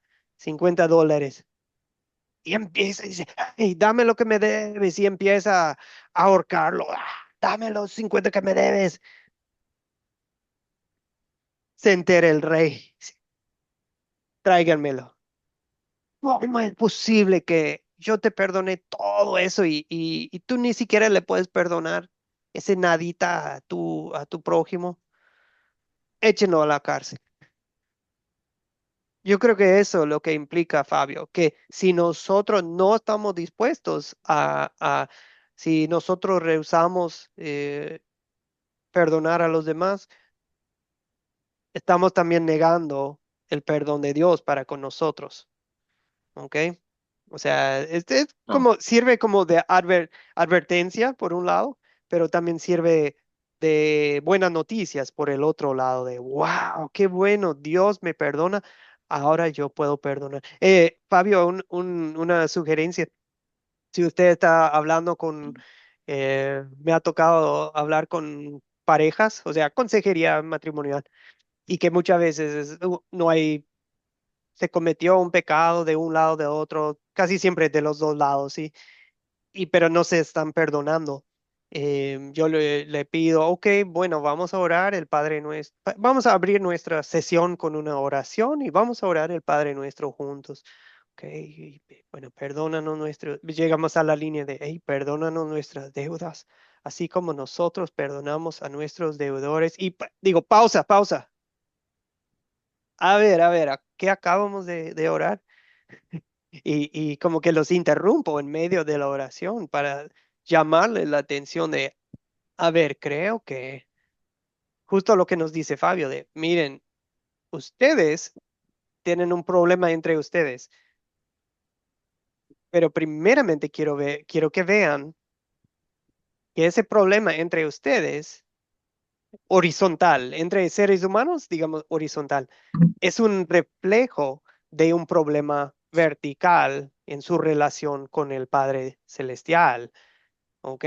Y empieza y dice, hey, dame lo que me debes, y empieza a ahorcarlo. Dame los 50 que me debes. Se entera el rey, dice, tráiganmelo. ¿Cómo es posible que yo te perdone todo eso y tú ni siquiera le puedes perdonar ese nadita a tu prójimo? Échenlo a la cárcel. Yo creo que eso es lo que implica, Fabio, que si nosotros no estamos dispuestos si nosotros rehusamos perdonar a los demás, estamos también negando el perdón de Dios para con nosotros. ¿Ok? O sea, este es No, sirve como de advertencia por un lado, pero también sirve de buenas noticias por el otro lado, de wow, qué bueno, Dios me perdona, ahora yo puedo perdonar. Fabio, una sugerencia, si usted está hablando me ha tocado hablar con parejas, o sea, consejería matrimonial, y que muchas veces no hay se cometió un pecado de un lado de otro, casi siempre de los dos lados, ¿sí? Pero no se están perdonando. Yo le pido, ok, bueno, vamos a orar el Padre Nuestro, vamos a abrir nuestra sesión con una oración y vamos a orar el Padre Nuestro juntos. Ok, bueno, perdónanos llegamos a la línea de, hey, perdónanos nuestras deudas, así como nosotros perdonamos a nuestros deudores. Y digo, pausa. A ver, ¿a qué acabamos de orar? Y como que los interrumpo en medio de la oración para llamarle la atención de, a ver, creo que justo lo que nos dice Fabio de, miren, ustedes tienen un problema entre ustedes, pero primeramente quiero que vean que ese problema entre ustedes, horizontal, entre seres humanos, digamos horizontal, es un reflejo de un problema vertical en su relación con el Padre Celestial. ¿ok?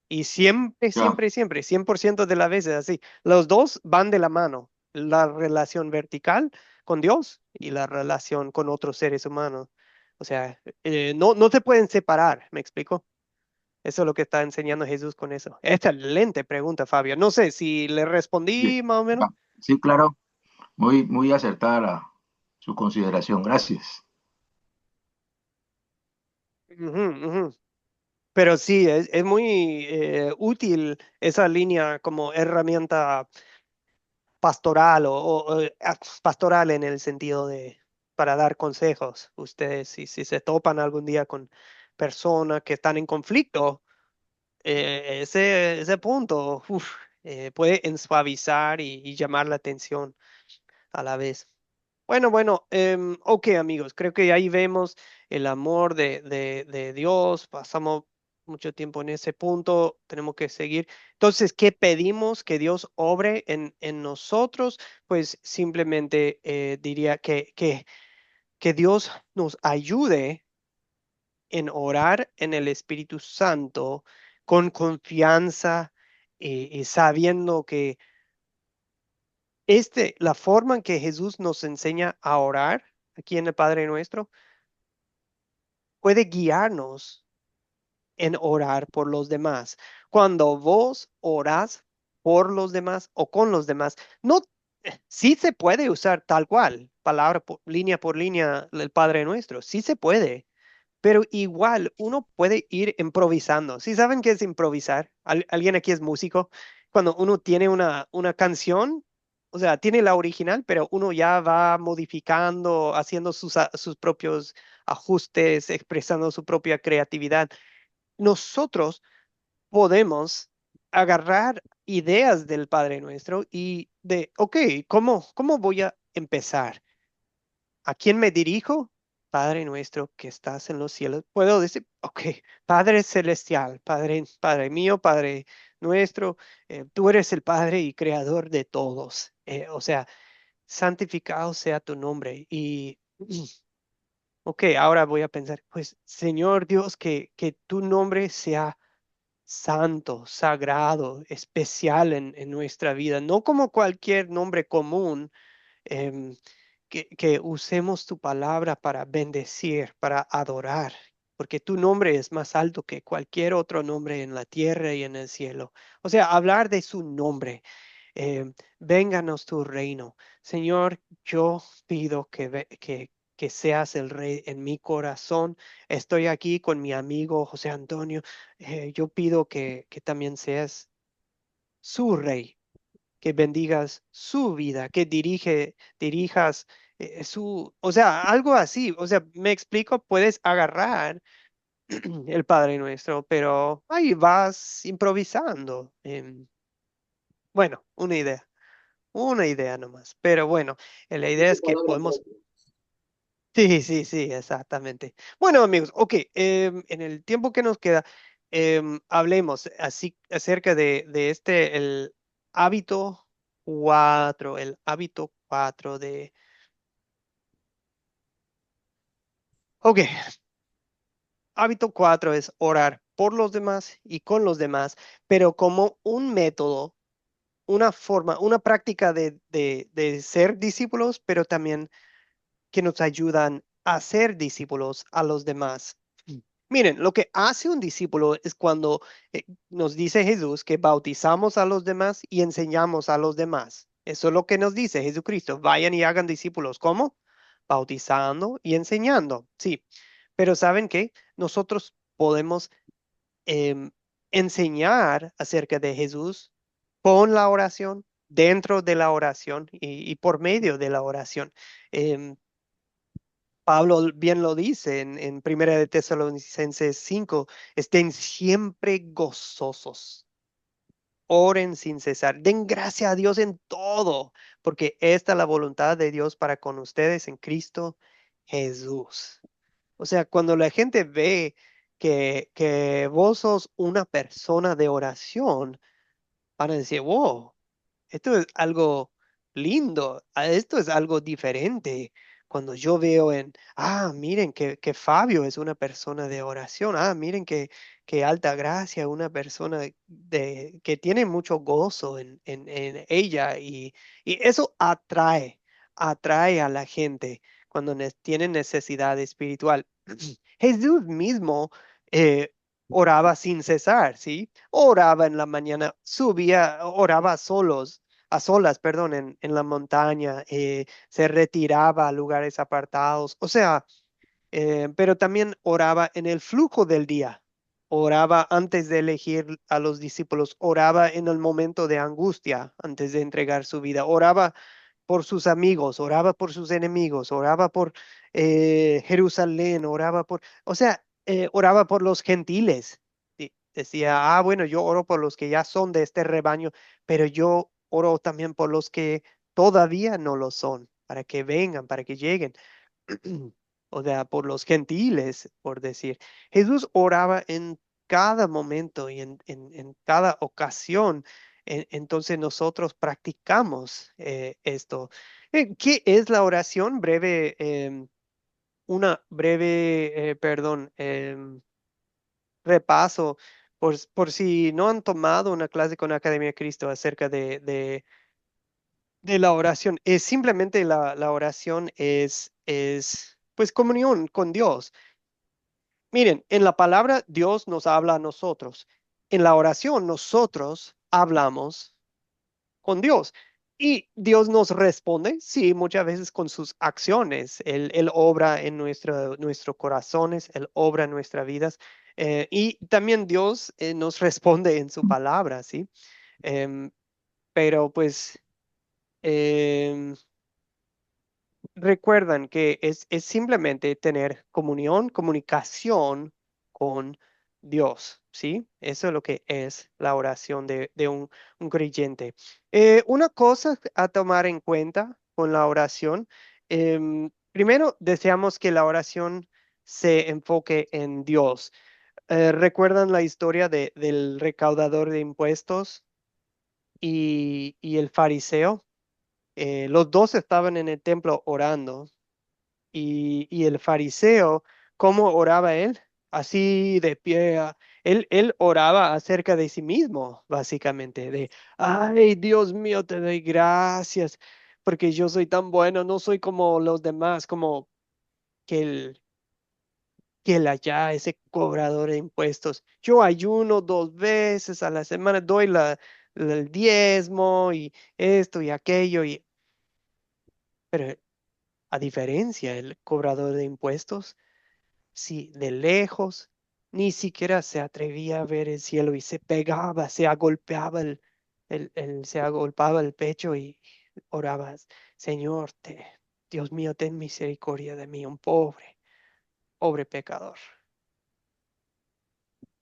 Y siempre, Ya, siempre, siempre, 100% de las veces así. Los dos van de la mano. La relación vertical con Dios y la relación con otros seres humanos. O sea, no se pueden separar, ¿me explico? Eso es lo que está enseñando Jesús con eso. Excelente pregunta, Fabio. No sé si le bien, respondí más o menos. ya. Sí, claro, muy, muy acertada su consideración. Gracias. Ujú, ujú. Pero sí, es muy útil esa línea como herramienta pastoral pastoral en el sentido de para dar consejos. Ustedes, si se topan algún día con personas que están en conflicto, ese punto puede suavizar y llamar la atención a la vez. Bueno, ok amigos, creo que ahí vemos el amor de Dios, pasamos mucho tiempo en ese punto, tenemos que seguir. Entonces, ¿qué pedimos que Dios obre en nosotros? Pues simplemente diría que Dios nos ayude en orar en el Espíritu Santo con confianza y sabiendo que la forma en que Jesús nos enseña a orar aquí en el Padre Nuestro puede guiarnos en orar por los demás. Cuando vos orás por los demás o con los demás, no, sí se puede usar tal cual, palabra línea por línea, el Padre Nuestro, sí se puede. Pero igual uno puede ir improvisando. ¿Sí saben qué es improvisar? ¿Alguien aquí es músico? Cuando uno tiene una canción, o sea, tiene la original, pero uno ya va modificando, haciendo sus propios ajustes, expresando su propia creatividad. Nosotros podemos agarrar ideas del Padre Nuestro y ok, ¿cómo voy a empezar? ¿A quién me dirijo? Padre nuestro que estás en los cielos. Puedo decir, ok, Padre celestial, Padre mío, Padre nuestro, tú eres el Padre y creador de todos. O sea, santificado sea tu nombre. Y, ok, ahora voy a pensar, pues, Señor Dios, que tu nombre sea santo, sagrado, especial en nuestra vida, no como cualquier nombre común em, que usemos tu palabra para bendecir, para adorar, porque tu nombre es más alto que cualquier otro nombre en la tierra y en el cielo. O sea, hablar de su nombre. Vénganos tu reino. Señor, yo pido que seas el rey en mi corazón. Estoy aquí con mi amigo José Antonio. Yo pido que también seas su rey, que bendigas su vida, que dirijas o sea, algo así, o sea, me explico, puedes agarrar el Padre Nuestro, pero ahí vas improvisando. Bueno, una idea nomás, pero bueno, la idea es que podemos. Sí, sí, sí, exactamente. Bueno, amigos, ok, en el tiempo que nos queda, hablemos así acerca de el hábito 4, el hábito 4 ok, hábito 4 es orar por los demás y con los demás, pero como un método, una forma, una práctica de ser discípulos, pero también que nos ayudan a ser discípulos a los demás. Miren, lo que hace un discípulo es cuando nos dice Jesús que bautizamos a los demás y enseñamos a los demás. Eso es lo que nos dice Jesucristo. Vayan y hagan discípulos. ¿Cómo? Bautizando y enseñando. Sí, pero ¿saben qué? Nosotros podemos em, enseñar acerca de Jesús con la oración, dentro de la oración y por medio de la oración. Em, Pablo bien lo dice en Primera de Tesalonicenses 5, estén siempre gozosos, oren sin cesar, den gracias a Dios en todo, porque esta es la voluntad de Dios para con ustedes en Cristo Jesús. O sea, cuando la gente ve que vos sos una persona de oración, van a decir, wow, esto es algo lindo, esto es algo diferente. cuando yo veo miren que Fabio es una persona de oración, miren que Alta Gracia, una persona que tiene mucho gozo en ella y eso atrae a la gente cuando tiene necesidad espiritual. Jesús mismo eh, oraba sin cesar, ¿sí? Oraba en la mañana, oraba a solas, perdón, en la montaña, se retiraba a lugares apartados, o sea, pero también oraba en el flujo del día, oraba antes de elegir a los discípulos, oraba en el momento de angustia, antes de entregar su vida, oraba por sus amigos, oraba por sus enemigos, oraba por Jerusalén, o sea, oraba por los gentiles. Decía, bueno, yo oro por los que ya son de este rebaño, pero yo oro también por los que todavía no lo son, para que vengan, para que lleguen. O sea, por los gentiles, por decir. Jesús oraba en cada momento y en cada ocasión. Entonces nosotros practicamos esto. ¿Qué es la oración? Una breve, perdón, repaso, por si no han tomado una clase con Academia de Cristo acerca de la oración. Es simplemente la oración es pues comunión con Dios. Miren, en la palabra Dios nos habla a nosotros. En la oración nosotros hablamos con Dios. Y Dios nos responde, sí, muchas veces con sus acciones. Él obra en nuestros corazones, Él obra en nuestras vidas. Y también Dios nos responde en su palabra, ¿sí? Em, pero pues em, recuerdan que es simplemente tener comunicación con Dios, ¿sí? Eso es lo que es la oración de un creyente. Una cosa a tomar en cuenta con la oración, primero deseamos que la oración se enfoque en Dios. ¿Recuerdan la historia del recaudador de impuestos y el fariseo? Los dos estaban en el templo orando y el fariseo, ¿cómo oraba él? Así de pie. Él oraba acerca de sí mismo, básicamente, ay, Dios mío, te doy gracias, porque yo soy tan bueno, no soy como los demás, como que que el allá, ese cobrador de impuestos. Yo ayuno 2 veces a la semana, doy el diezmo y esto y aquello, pero a diferencia, el cobrador de impuestos, sí, de lejos, ni siquiera se atrevía a ver el cielo y se pegaba, se agolpeaba se agolpaba el pecho y oraba, Señor, Dios mío, ten misericordia de mí, un pobre pecador.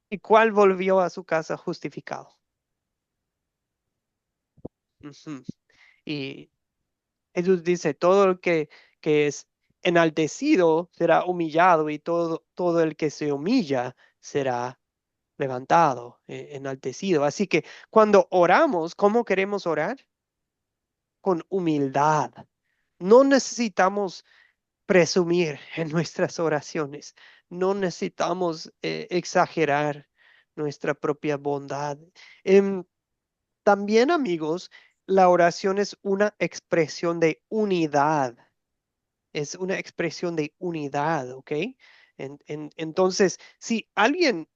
¿Y cuál volvió a su casa justificado? Ujú. Y Jesús dice, todo el que es enaltecido será humillado y todo el que se humilla será levantado, enaltecido. Así que cuando oramos, ¿cómo queremos orar? Con humildad. No necesitamos presumir en nuestras oraciones. No necesitamos exagerar nuestra propia bondad. Em, También, amigos, la oración es una expresión de unidad. Es una expresión de unidad, ¿ok? Entonces, si alguien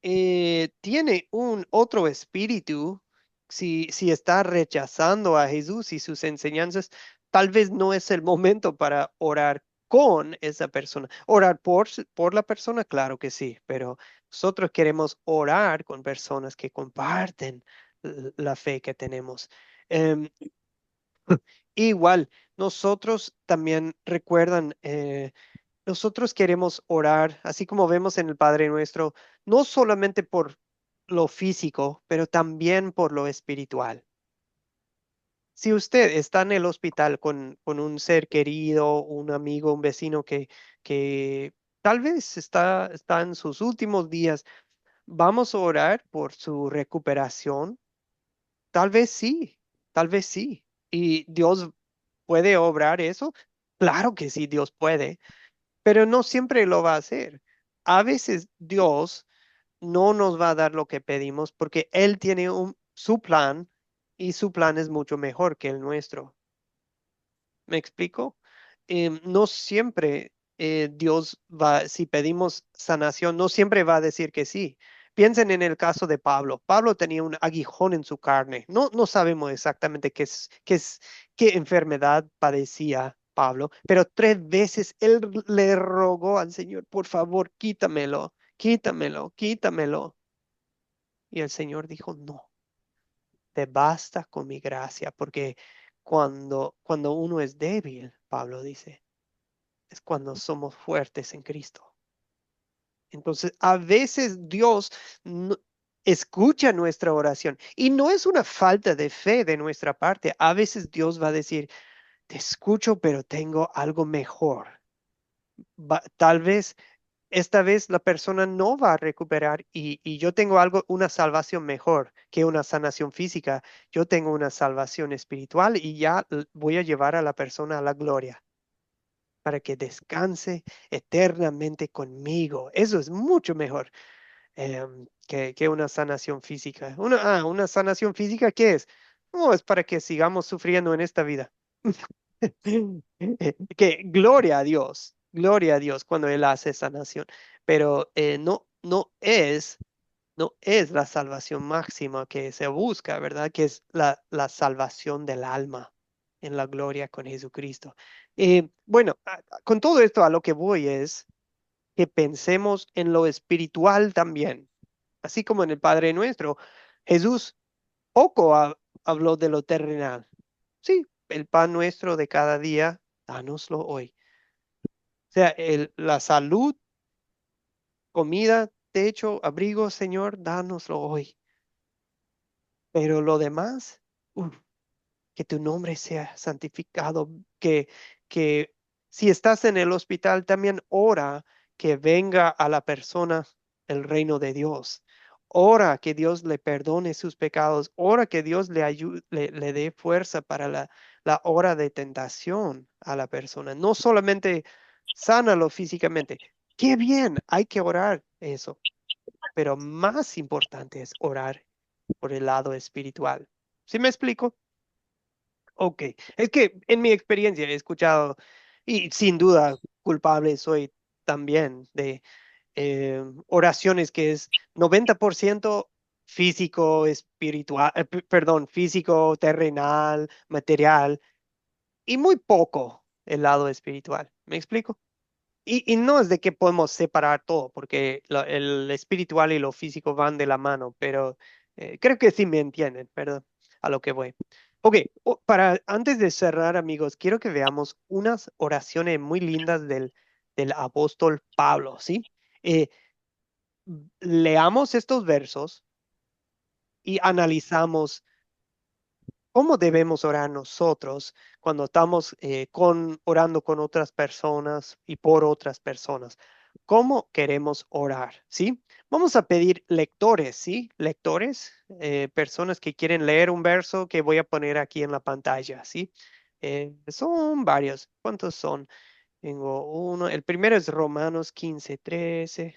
tiene un otro espíritu, si está rechazando a Jesús y sus enseñanzas, tal vez no es el momento para orar con esa persona. Orar por la persona, claro que sí, pero nosotros queremos orar con personas que comparten la fe que tenemos. Em, Igual, nosotros también recuerdan, nosotros queremos orar, así como vemos en el Padre Nuestro, no solamente por lo físico, pero también por lo espiritual. Si usted está en el hospital con un ser querido, un amigo, un vecino que tal vez está en sus últimos días, vamos a orar por su recuperación. Tal vez sí, tal vez sí. Y Dios puede obrar eso. Claro que sí, Dios puede, pero no siempre lo va a hacer. A veces Dios no nos va a dar lo que pedimos porque Él tiene su plan y su plan es mucho mejor que el nuestro. ¿Me explico? No siempre Dios va, si pedimos sanación, no siempre va a decir que sí. Piensen en el caso de Pablo. Pablo tenía un aguijón en su carne. No sabemos exactamente qué enfermedad padecía Pablo, pero 3 veces él le rogó al Señor, por favor, quítamelo, quítamelo, quítamelo. Y el Señor dijo, no, te basta con mi gracia, porque cuando uno es débil, Pablo dice, es cuando somos fuertes en Cristo. Entonces, a veces Dios no- escucha nuestra oración y no es una falta de fe de nuestra parte. A veces Dios va a decir, te escucho, pero tengo algo mejor. Tal vez esta vez la persona no va a recuperar y yo tengo una salvación mejor que una sanación física. Yo tengo una salvación espiritual y ya voy a llevar a la persona a la gloria para que descanse eternamente conmigo. Eso es mucho mejor que una sanación física. Una sanación física, ¿qué es? No, es para que sigamos sufriendo en esta vida. Que gloria a Dios cuando Él hace sanación, pero no es la salvación máxima que se busca, ¿verdad? Que es la salvación del alma en la gloria con Jesucristo. Bueno, con todo esto a lo que voy es que pensemos en lo espiritual también, así como en el Padre Nuestro. Jesús poco habló de lo terrenal. Sí, el pan nuestro de cada día, dánoslo hoy. O sea, la salud, comida, techo, abrigo, Señor, dánoslo hoy. Pero lo demás, uf, que tu nombre sea santificado, que si estás en el hospital, también ora que venga a la persona el reino de Dios. Ora que Dios le perdone sus pecados. Ora que Dios le ayude, le dé fuerza para la hora de tentación a la persona. No solamente sánalo físicamente. Qué bien, hay que orar eso. Pero más importante es orar por el lado espiritual. ¿Sí me explico? Ok, es que en mi experiencia he escuchado, y sin duda culpable soy también de oraciones que es 90% físico, espiritual, perdón, físico, terrenal, material, y muy poco el lado espiritual. ¿Me explico? Y no es de que podemos separar todo, porque el espiritual y lo físico van de la mano, pero creo que sí me entienden, ¿verdad? A lo que voy. Ok, antes de cerrar, amigos, quiero que veamos unas oraciones muy lindas del apóstol Pablo, ¿sí? Eh, Leamos estos versos y analizamos ¿cómo debemos orar nosotros cuando estamos orando con otras personas y por otras personas? ¿Cómo queremos orar? ¿Sí? Vamos a pedir lectores, ¿sí? Lectores, personas que quieren leer un verso que voy a poner aquí en la pantalla, ¿sí? Son varios. ¿Cuántos son? Tengo uno. El primero es Romanos 15:13.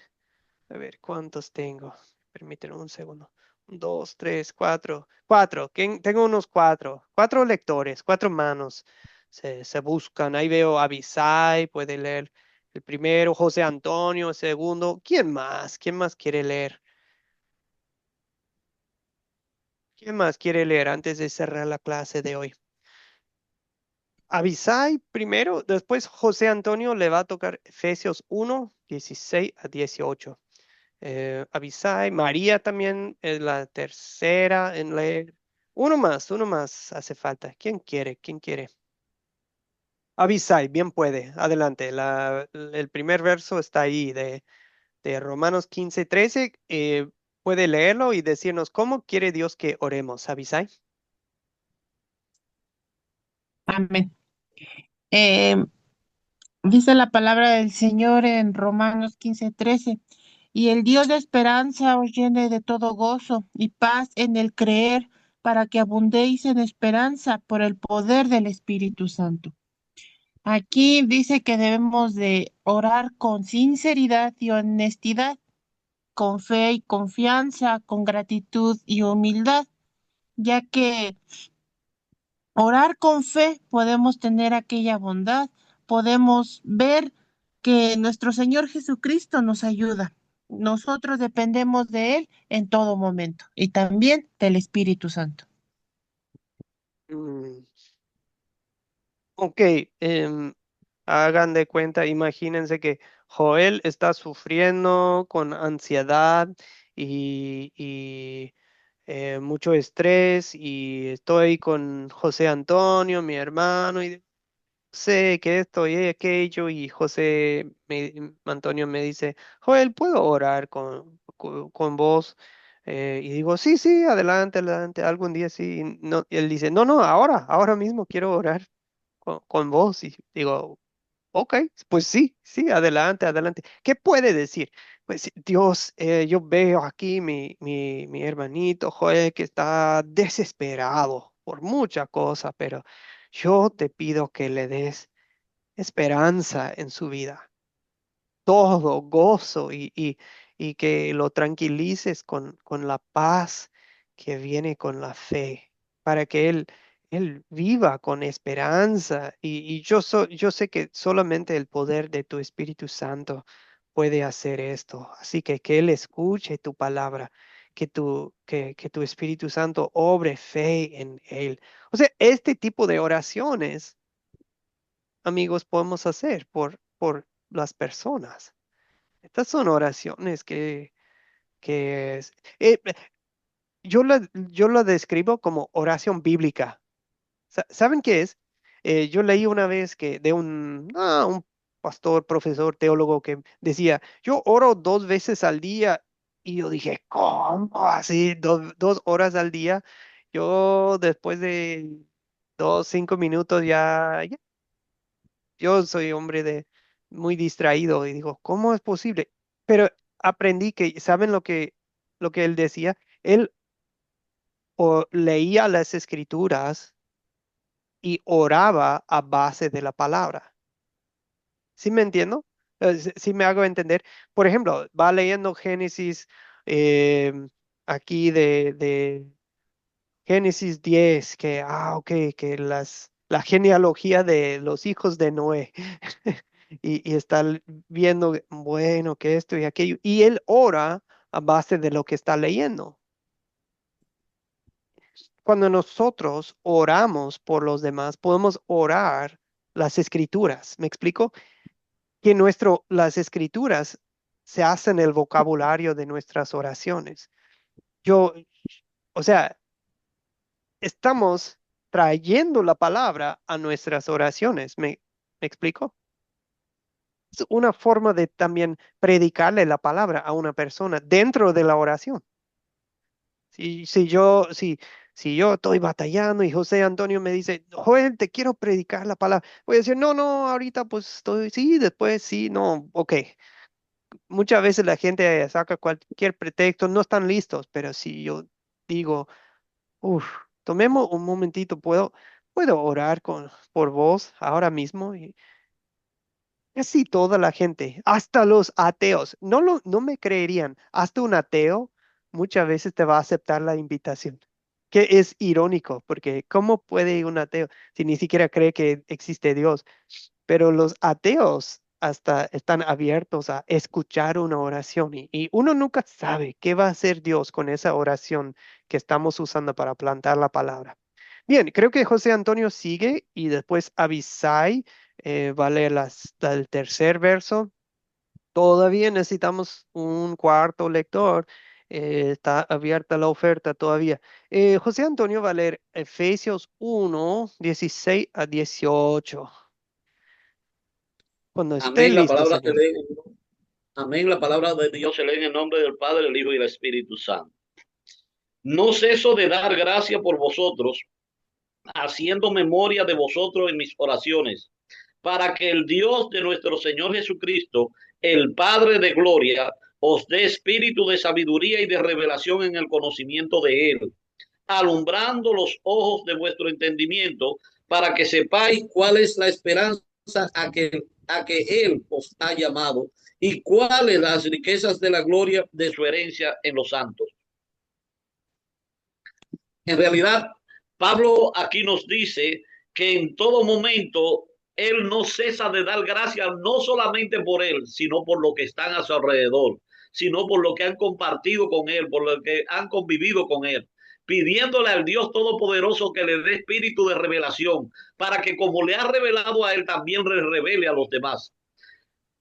A ver, ¿cuántos tengo? Permítanme un segundo. Dos, tres, cuatro. Cuatro. Tengo unos cuatro. Cuatro lectores, cuatro manos. Se buscan. Ahí veo a Abisai, puede leer el primero. José Antonio, el segundo. ¿Quién más? ¿Quién más quiere leer? ¿Quién más quiere leer antes de cerrar la clase de hoy? Abisai primero, después José Antonio le va a tocar Efesios 1:16 a 18. Abisai, María también es la tercera en leer. Uno más hace falta. ¿Quién quiere? ¿Quién quiere? Abisai, bien puede. Adelante. El primer verso está ahí de Romanos 15:13. Puede leerlo y decirnos cómo quiere Dios que oremos. Abisai. Amén. Eh, Dice la palabra del Señor en Romanos 15:13, y el Dios de esperanza os llene de todo gozo y paz en el creer, para que abundéis en esperanza por el poder del Espíritu Santo. Aquí dice que debemos de orar con sinceridad y honestidad, con fe y confianza, con gratitud y humildad, ya que orar con fe podemos tener aquella bondad, podemos ver que nuestro Señor Jesucristo nos ayuda. Nosotros dependemos de Él en todo momento y también del Espíritu Santo. Mm, ok, hagan de cuenta, imagínense que Joel está sufriendo con ansiedad y mucho estrés y estoy con José Antonio, mi hermano, y sé que esto y aquello y Antonio me dice, Joel, ¿puedo orar con vos? Y digo, sí, sí, adelante, adelante, algún día sí. No, y él dice, no, no, ahora mismo quiero orar con vos. Y digo, ok, pues sí, sí, adelante, adelante. ¿Qué puede decir? Pues sí, Dios, yo veo aquí mi hermanito Joel que está desesperado por mucha cosa, pero yo te pido que le des esperanza en su vida, todo gozo y que lo tranquilices con la paz que viene con la fe, para que él viva con esperanza. Y yo sé que solamente el poder de tu Espíritu Santo puede hacer esto. Así que él escuche tu palabra, que tu Espíritu Santo obre fe en él. O sea, este tipo de oraciones, amigos, podemos hacer por las personas. Estas son oraciones que yo la describo como oración bíblica. ¿Saben qué es? Yo leí una vez que de un pastor, profesor, teólogo que decía, yo oro 2 veces al día. Y yo dije, ¿cómo así? 2 horas al día. Yo después de 5 minutos ya yo soy hombre de muy distraído y digo, ¿cómo es posible? Pero aprendí que, ¿saben lo que él decía? Él leía las escrituras y oraba a base de la palabra. ¿Sí me entiendo? ¿Sí me hago entender? Por ejemplo, va leyendo Génesis eh, aquí de Génesis 10 ok, que la genealogía de los hijos de Noé. Y está viendo, bueno, que esto y aquello. Y él ora a base de lo que está leyendo. Cuando nosotros oramos por los demás, podemos orar las escrituras. ¿Me explico? Que las escrituras se hacen el vocabulario de nuestras oraciones. Yo, o sea, estamos trayendo la palabra a nuestras oraciones. ¿Me explico? Es una forma de también predicarle la palabra a una persona dentro de la oración. Si yo estoy batallando y José Antonio me dice, Joel, te quiero predicar la palabra, voy a decir, no, no, ahorita pues estoy, sí, después sí, no, ok. Muchas veces la gente saca cualquier pretexto, no están listos, pero si yo digo, uff, tomemos un momentito, puedo orar por vos ahora mismo. Casi toda la gente, hasta los ateos, no me creerían, hasta un ateo muchas veces te va a aceptar la invitación, que es irónico, porque ¿cómo puede un ateo si ni siquiera cree que existe Dios? Pero los ateos hasta están abiertos a escuchar una oración y uno nunca sabe qué va a hacer Dios con esa oración que estamos usando para plantar la palabra. Bien, creo que José Antonio sigue y después Abisai va a leer el tercer verso. Todavía necesitamos un cuarto lector. Está abierta la oferta todavía. José Antonio va a leer Efesios 1:16 a 18. Cuando esté Amén. La listo, palabra se señor. lee. Amén. La palabra de Dios se lee en el nombre del Padre, el Hijo y el Espíritu Santo. No ceso de dar gracia por vosotros, haciendo memoria de vosotros en mis oraciones, para que el Dios de nuestro Señor Jesucristo, el Padre de gloria, os dé espíritu de sabiduría y de revelación en el conocimiento de Él, alumbrando los ojos de vuestro entendimiento, para que sepáis cuál es la esperanza a que Él os ha llamado y cuáles las riquezas de la gloria de su herencia en los santos. En realidad, Pablo aquí nos dice que en todo momento él no cesa de dar gracias, no solamente por él, sino por lo que están a su alrededor, sino por lo que han compartido con él, por lo que han convivido con él, pidiéndole al Dios Todopoderoso que le dé espíritu de revelación, para que como le ha revelado a él, también le revele a los demás.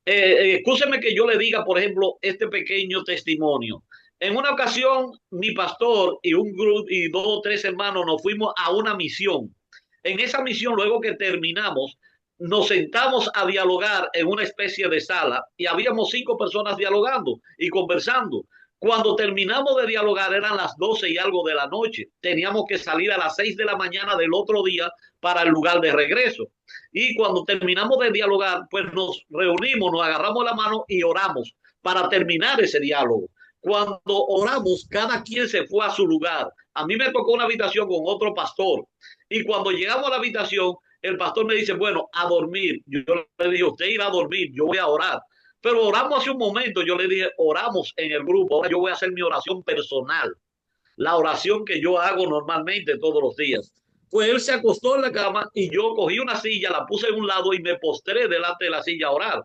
Escúcheme que yo le diga, por ejemplo, este pequeño testimonio. En una ocasión, mi pastor y un grupo y dos o tres hermanos nos fuimos a una misión. En esa misión, luego que terminamos, nos sentamos a dialogar en una especie de sala y habíamos 5 personas dialogando y conversando. Cuando terminamos de dialogar eran las 12 y algo de la noche. Teníamos que salir a las 6 de la mañana del otro día para el lugar de regreso. Y cuando terminamos de dialogar, pues nos reunimos, nos agarramos la mano y oramos para terminar ese diálogo. Cuando oramos, cada quien se fue a su lugar. A mí me tocó una habitación con otro pastor. Y cuando llegamos a la habitación, el pastor me dice, bueno, a dormir. Yo le dije, usted irá a dormir, yo voy a orar. Pero oramos hace un momento, yo le dije, oramos en el grupo, ahora yo voy a hacer mi oración personal, la oración que yo hago normalmente todos los días. Pues él se acostó en la cama y yo cogí una silla, la puse en un lado y me postré delante de la silla a orar.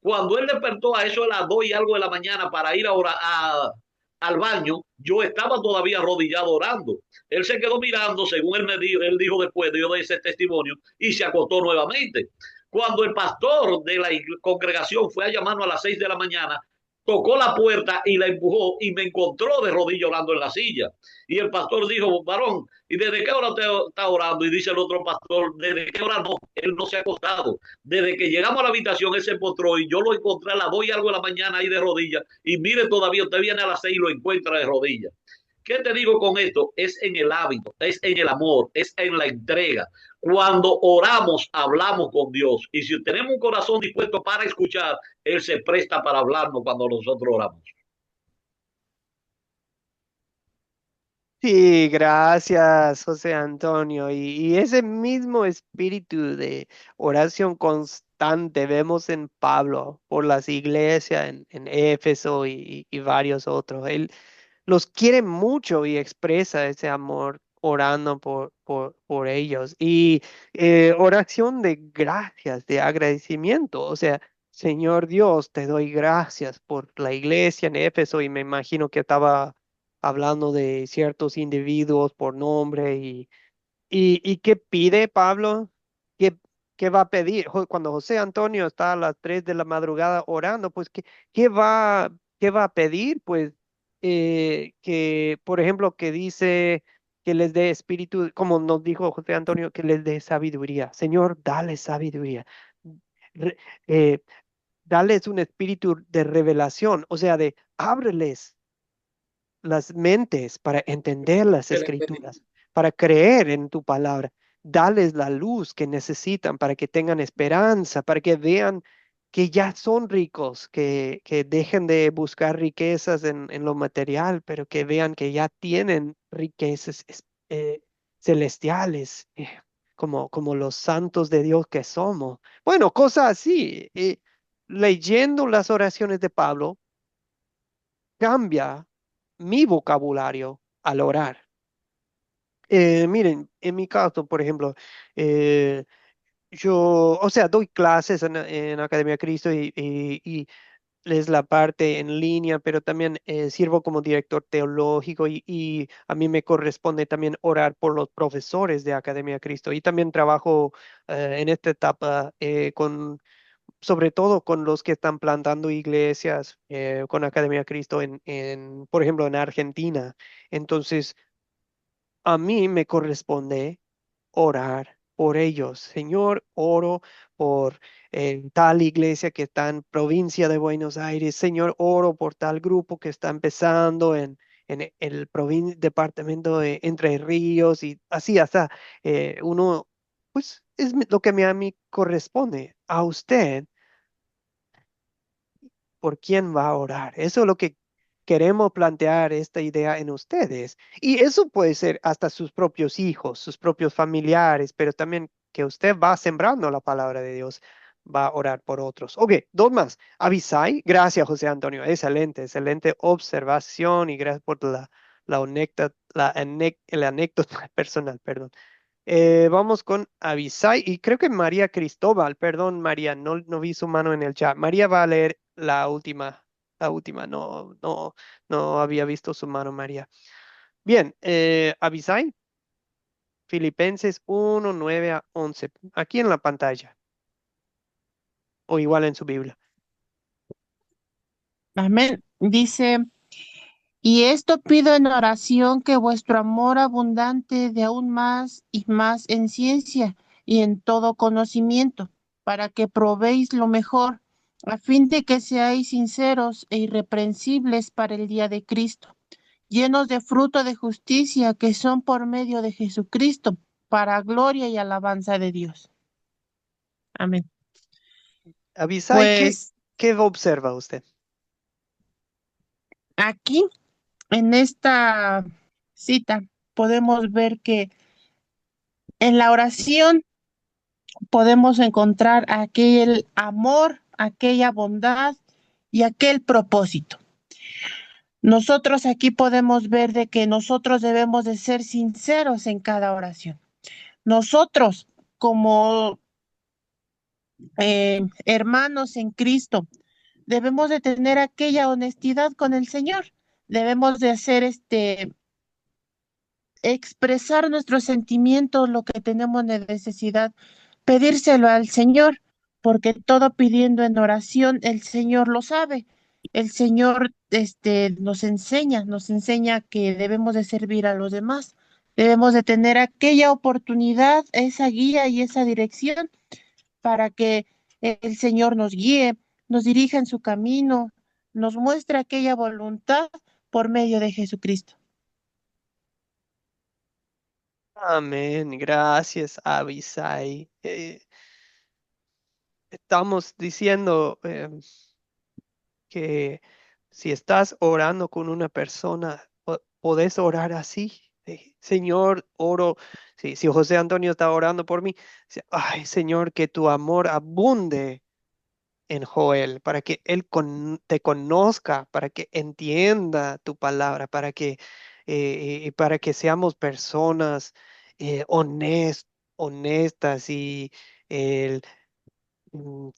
Cuando él despertó a eso de las 2 y algo de la mañana para ir al baño, yo estaba todavía arrodillado orando. Él se quedó mirando, según él dijo después de yo de ese testimonio, y se acostó nuevamente. Cuando el pastor de la congregación fue a llamarnos a las 6 de la mañana, tocó la puerta y la empujó y me encontró de rodillas orando en la silla. Y el pastor dijo, varón, ¿y desde qué hora te está orando? Y dice el otro pastor, ¿desde qué hora no? Él no se ha acostado. Desde que llegamos a la habitación, él se postró y yo lo encontré a las 2 y algo de la mañana ahí de rodillas. Y mire, todavía usted viene a las 6 y lo encuentra de rodillas. ¿Qué te digo con esto? Es en el hábito, es en el amor, es en la entrega. Cuando oramos, hablamos con Dios. Y si tenemos un corazón dispuesto para escuchar, Él se presta para hablarnos cuando nosotros oramos. Sí, gracias, José Antonio. Y ese mismo espíritu de oración constante vemos en Pablo por las iglesias en Éfeso y varios otros. Él los quiere mucho y expresa ese amor orando por ellos. Y oración de gracias, de agradecimiento. O sea, Señor Dios, te doy gracias por la iglesia en Éfeso y me imagino que estaba hablando de ciertos individuos por nombre y ¿qué pide Pablo? ¿Qué, qué va a pedir? Cuando José Antonio está a las 3 de la madrugada orando, pues ¿qué qué va a pedir? Pues que, por ejemplo, que dice que les dé espíritu, como nos dijo José Antonio, que les dé sabiduría. Señor, dale sabiduría. Re- eh, Dales un espíritu de revelación, o sea, de ábreles las mentes para entender las escrituras, para creer en tu palabra. Dales la luz que necesitan para que tengan esperanza, para que vean que ya son ricos, que dejen de buscar riquezas en lo material, pero que vean que ya tienen riquezas celestiales, como los santos de Dios que somos. Bueno, cosas así. Leyendo las oraciones de Pablo, cambia mi vocabulario al orar. Miren, en mi caso, por ejemplo, eh, yo, o sea, doy clases en Academia Cristo y es la parte en línea, pero también sirvo como director teológico y a mí me corresponde también orar por los profesores de Academia Cristo y también trabajo en esta etapa sobre todo con los que están plantando iglesias con Academia Cristo por ejemplo, en Argentina. Entonces, a mí me corresponde orar por ellos. Señor, oro por tal iglesia que está en provincia de Buenos Aires. Señor, oro por tal grupo que está empezando en el departamento de Entre Ríos y así hasta uno, pues es lo que a mí corresponde. A usted, ¿por quién va a orar? Eso es lo que queremos plantear esta idea en ustedes. Y eso puede ser hasta sus propios hijos, sus propios familiares, pero también que usted va sembrando la palabra de Dios. va a orar por otros. Ok, dos más. Abisai, gracias José Antonio, excelente, excelente observación y gracias por la anécdota personal, perdón. Vamos con Abisai y creo que María Cristóbal, perdón María, no vi su mano en el chat. María va a leer la última, no había visto su mano María. Bien, Abisai, Filipenses 1, 9 a 11, aquí en la pantalla o igual en su Biblia. Amén. Dice, y esto pido en oración que vuestro amor abundante de aún más y más en ciencia y en todo conocimiento, para que probéis lo mejor, a fin de que seáis sinceros e irreprensibles para el día de Cristo, llenos de fruto de justicia que son por medio de Jesucristo, para gloria y alabanza de Dios. Amén. Abisai, Pues ¿qué observa usted? aquí, en esta cita, podemos ver que en la oración podemos encontrar aquel amor, aquella bondad y aquel propósito. Nosotros aquí podemos ver de que nosotros debemos de ser sinceros en cada oración. Nosotros, como hermanos en Cristo, debemos de tener aquella honestidad con el Señor. Debemos de hacer expresar nuestros sentimientos, lo que tenemos de necesidad, pedírselo al Señor, porque todo pidiendo en oración, el Señor lo sabe. El Señor nos enseña que debemos de servir a los demás. Debemos de tener aquella oportunidad, esa guía y esa dirección para que el Señor nos guíe, nos dirija en su camino, nos muestre aquella voluntad por medio de Jesucristo. Amén, gracias Abisai. Estamos diciendo que si estás orando con una persona, podés orar así. Señor, oro. Si José Antonio está orando por mí, ay, Señor, que tu amor abunde en Joel, para que él te conozca, para que entienda tu palabra, para que seamos personas honestas y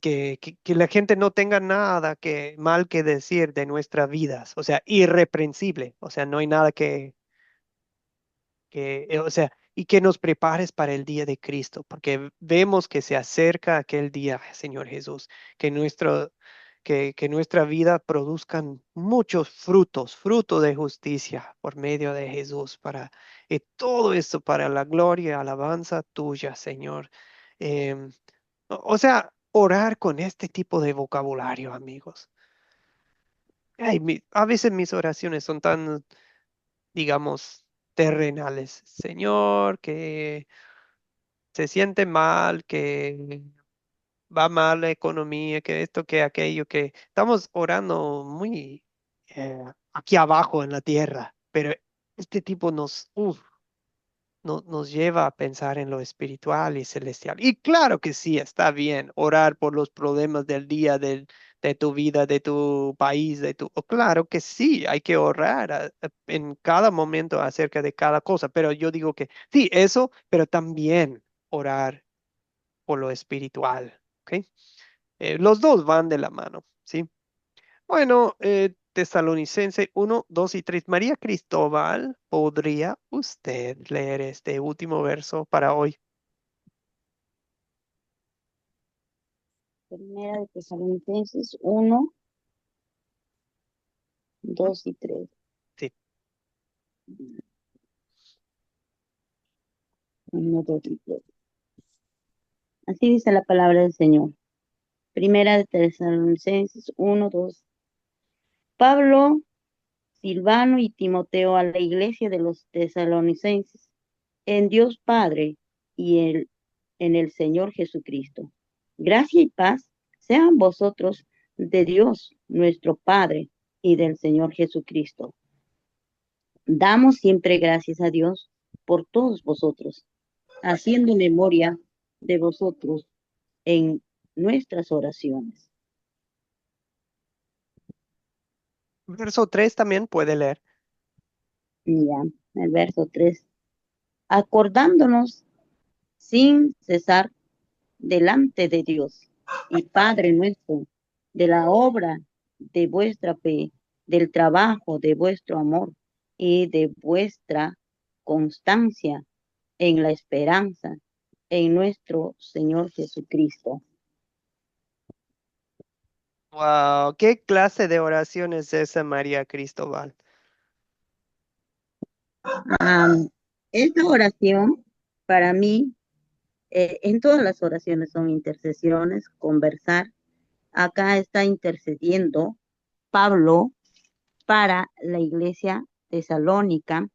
que la gente no tenga nada mal que decir de nuestras vidas, o sea, irreprensible, o sea, no hay nada o sea, y que nos prepares para el día de Cristo, porque vemos que se acerca aquel día, Señor Jesús, que que nuestra vida produzcan muchos frutos, fruto de justicia por medio de Jesús, y todo esto para la gloria y alabanza tuya, Señor. Em, o sea, orar con este tipo de vocabulario, amigos. Ay, a veces mis oraciones son tan, digamos, terrenales. Señor, que se siente mal, que va mal la economía, que esto, que aquello, que estamos orando muy aquí abajo en la tierra, pero este tipo nos lleva a pensar en lo espiritual y celestial. Y claro que sí, está bien orar por los problemas del día, de tu vida, de tu país, claro que sí, hay que orar en cada momento acerca de cada cosa, pero yo digo que sí, eso, pero también orar por lo espiritual, ¿ok? Los dos van de la mano, ¿sí? Bueno, Tesalonicense 1, 2 y 3. María Cristóbal, ¿podría usted leer este último verso para hoy? Primera de Tesalonicenses 1, ¿Mm? 2 y 3. Sí. 1, 2 y 3. Así dice la palabra del Señor. Primera de Tesalonicenses 1, 2. Pablo, Silvano y Timoteo a la iglesia de los tesalonicenses, en Dios Padre y en el Señor Jesucristo. Gracia y paz sean vosotros de Dios, nuestro Padre, y del Señor Jesucristo. Damos siempre gracias a Dios por todos vosotros, haciendo memoria de vosotros en nuestras oraciones. Verso 3 también puede leer. Ya, el verso 3. Acordándonos sin cesar delante de Dios y Padre nuestro, de la obra de vuestra fe, del trabajo de vuestro amor y de vuestra constancia en la esperanza en nuestro Señor Jesucristo. Wow, ¿qué clase de oración es esa, María Cristóbal? Esta oración, para mí, en todas las oraciones son intercesiones, conversar. Acá está intercediendo Pablo para la iglesia tesalónica.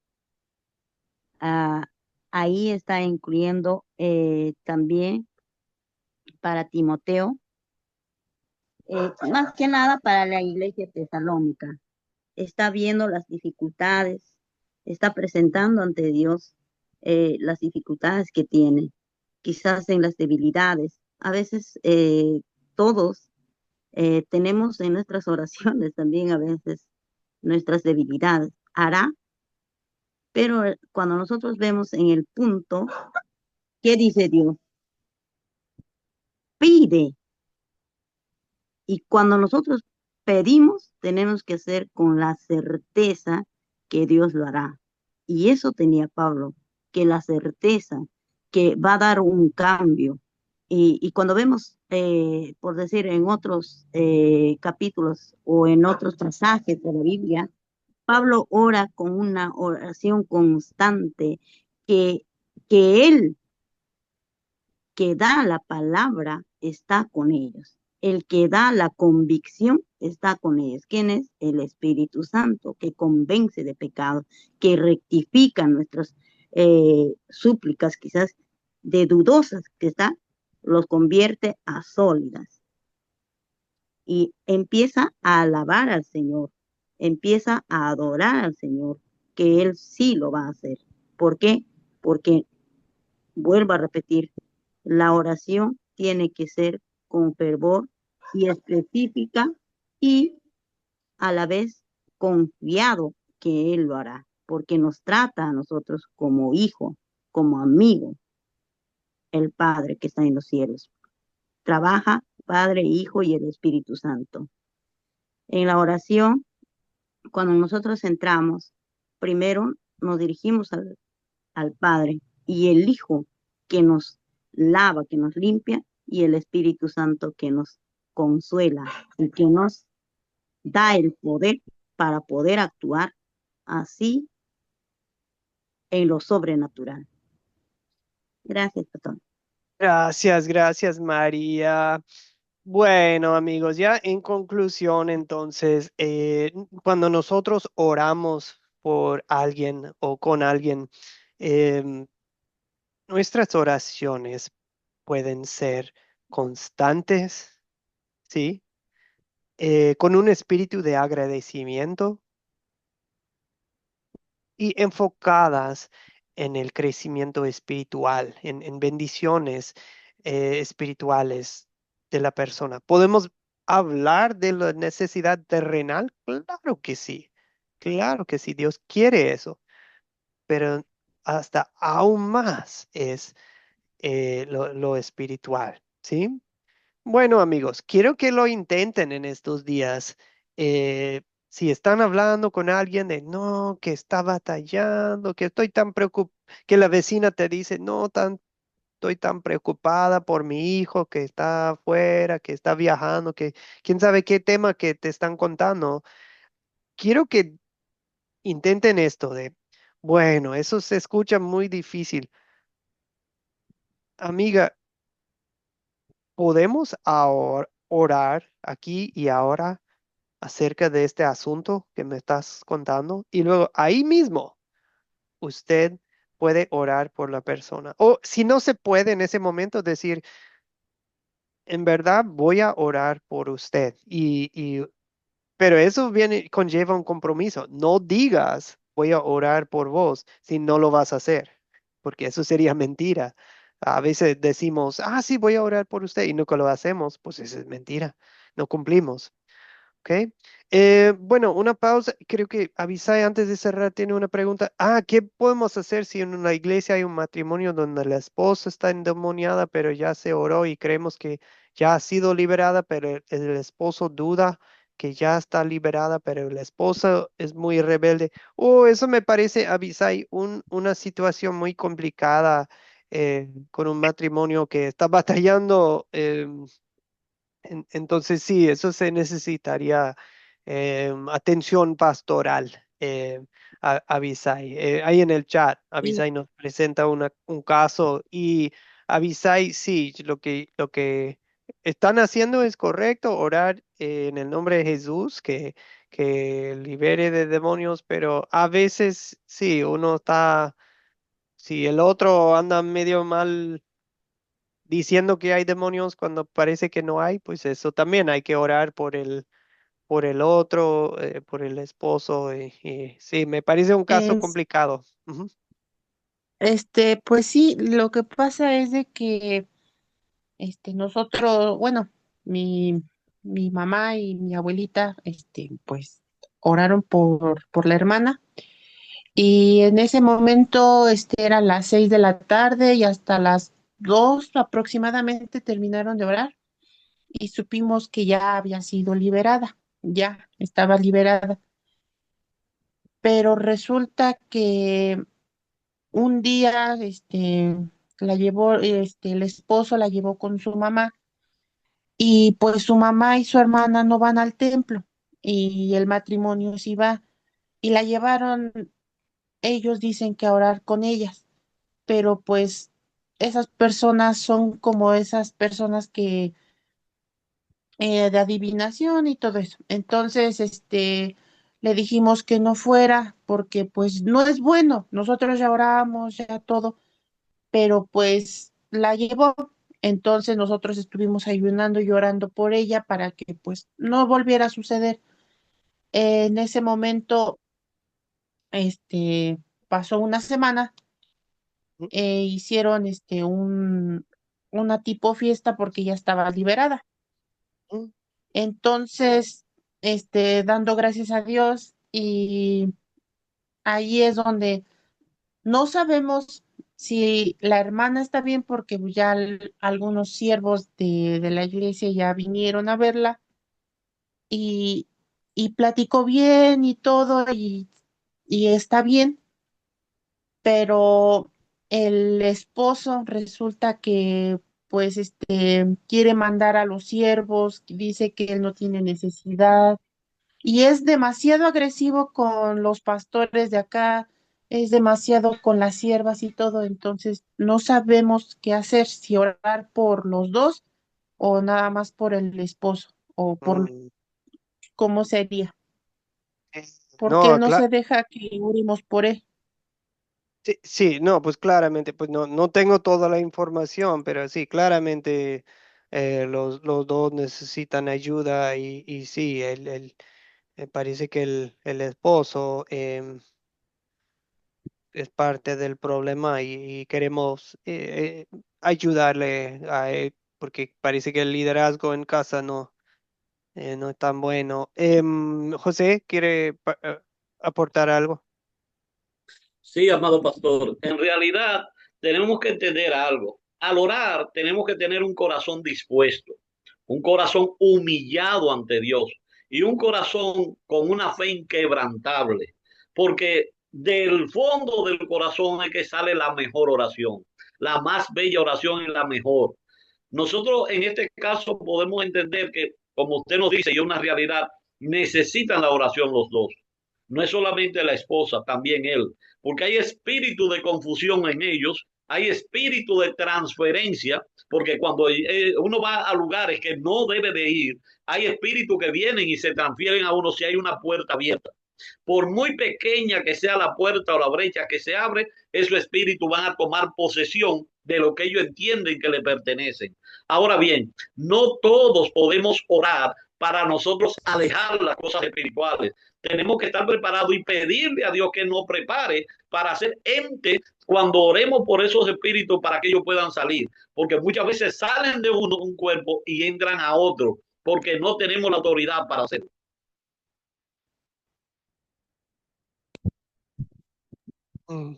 Ah, ahí está incluyendo también para Timoteo, más que nada para la iglesia tesalónica. Está viendo las dificultades, está presentando ante Dios las dificultades que tiene, quizás en las debilidades. A veces todos tenemos en nuestras oraciones también a veces nuestras debilidades. Hará, pero cuando nosotros vemos en el punto, ¿qué dice Dios? Pide. Y cuando nosotros pedimos, tenemos que hacer con la certeza que Dios lo hará. Y eso tenía Pablo, que la certeza que va a dar un cambio. Y cuando vemos, por decir, en otros capítulos o en otros pasajes de la Biblia, Pablo ora con una oración constante que, que él que da la palabra está con ellos. El que da la convicción está con ellos. ¿Quién es? El Espíritu Santo, que convence de pecado, que rectifica nuestras súplicas, quizás de dudosas que está, los convierte a sólidas. Y empieza a alabar al Señor, empieza a adorar al Señor, que Él sí lo va a hacer. ¿Por qué? Porque, vuelvo a repetir, la oración tiene que ser con fervor y específica y a la vez confiado que Él lo hará, porque nos trata a nosotros como hijo, como amigo, el Padre que está en los cielos. Trabaja Padre, Hijo y el Espíritu Santo. En la oración, cuando nosotros entramos, primero nos dirigimos al Padre y el Hijo que nos lava, que nos limpia, y el Espíritu Santo que nos consuela y que nos da el poder para poder actuar así en lo sobrenatural. Gracias, pastor. Gracias, gracias, María. Bueno, amigos, ya en conclusión, entonces, cuando nosotros oramos por alguien o con alguien, em, nuestras oraciones pueden ser constantes, ¿sí? Con un espíritu de agradecimiento y enfocadas en el crecimiento espiritual, en bendiciones espirituales de la persona. ¿Podemos hablar de la necesidad terrenal? Claro que sí, Dios quiere eso, pero hasta aún más es lo espiritual, ¿sí? Bueno, amigos, quiero que lo intenten en estos días. Si están hablando con alguien de no, que está batallando, que estoy tan preocupada, que la vecina te dice, no, estoy tan preocupada por mi hijo que está afuera, que está viajando, que quién sabe qué tema que te están contando. Quiero que intenten esto de, bueno, eso se escucha muy difícil. Amiga, ¿podemos orar aquí y ahora acerca de este asunto que me estás contando? Y luego ahí mismo usted puede orar por la persona. O si no se puede en ese momento decir, en verdad voy a orar por usted. Pero eso conlleva un compromiso. No digas voy a orar por vos si no lo vas a hacer, porque eso sería mentira. A veces decimos, ah, sí, voy a orar por usted y nunca lo hacemos, pues eso es mentira, no cumplimos. ¿Ok? Bueno, una pausa. Creo que Abisai antes de cerrar tiene una pregunta. Ah, ¿qué podemos hacer si en una iglesia hay un matrimonio donde la esposa está endemoniada, pero ya se oró y creemos que ya ha sido liberada, pero el esposo duda que ya está liberada, pero la esposa es muy rebelde? Oh, eso me parece, Abisai, una situación muy complicada con un matrimonio que está batallando. Entonces sí, eso se necesitaría atención pastoral, Abisai. Ahí en el chat, Y Abisai nos presenta un caso y Abisai, sí, lo que están haciendo es correcto, orar en el nombre de Jesús, que libere de demonios, pero a veces sí, uno está, si el otro anda medio mal diciendo que hay demonios cuando parece que no hay, pues eso también hay que orar por el otro, por el esposo. Y sí, me parece un caso es, complicado. Ujú. pues sí, lo que pasa es de que nosotros, bueno, mi, mi mamá y mi abuelita, pues oraron por la hermana. Y en ese momento, eran las 6 de la tarde y hasta las 2 aproximadamente terminaron de orar y supimos que ya había sido liberada, ya estaba liberada. Pero resulta que un día, la llevó, el esposo la llevó con su mamá y pues su mamá y su hermana no van al templo y el matrimonio sí va y la llevaron, ellos dicen que a orar con ellas, pero pues esas personas son como esas personas que de adivinación y todo eso. Entonces, le dijimos que no fuera porque pues no es bueno. Nosotros ya oramos, ya todo, pero pues la llevó. Entonces nosotros estuvimos ayunando y orando por ella para que pues no volviera a suceder. En ese momento, pasó una semana, hicieron una tipo fiesta porque ya estaba liberada. Mm, Entonces, dando gracias a Dios y ahí es donde no sabemos si la hermana está bien porque ya algunos siervos de la iglesia ya vinieron a verla y, y platicó bien y todo y está bien, pero el esposo resulta que pues quiere mandar a los siervos, dice que él no tiene necesidad y es demasiado agresivo con los pastores de acá, es demasiado con las siervas y todo, entonces no sabemos qué hacer, si orar por los dos o nada más por el esposo o por mm. cómo sería, Eh, porque No, él no se deja que oremos por él. sí, sí, no, pues claramente, pues no tengo toda la información, pero sí, claramente los dos necesitan ayuda y sí, parece que el esposo es parte del problema y queremos ayudarle a él porque parece que el liderazgo en casa no es tan bueno. José, ¿quiere aportar algo? Sí, amado pastor, en realidad tenemos que entender algo. Al orar tenemos que tener un corazón dispuesto, un corazón humillado ante Dios y un corazón con una fe inquebrantable, porque del fondo del corazón es que sale la mejor oración, la más bella oración es la mejor. Nosotros en este caso podemos entender que, como usted nos dice, y es una realidad, necesitan la oración los dos. No es solamente la esposa, también él, porque hay espíritu de confusión en ellos, hay espíritu de transferencia, porque cuando uno va a lugares que no debe de ir, hay espíritus que vienen y se transfieren a uno si hay una puerta abierta. Por muy pequeña que sea la puerta o la brecha que se abre, esos espíritus van a tomar posesión de lo que ellos entienden que le pertenecen. Ahora bien, no todos podemos orar para nosotros alejar las cosas espirituales. Tenemos que estar preparados y pedirle a Dios que nos prepare para ser ente cuando oremos por esos espíritus para que ellos puedan salir. Porque muchas veces salen de un cuerpo y entran a otro porque no tenemos la autoridad para hacerlo. Mm.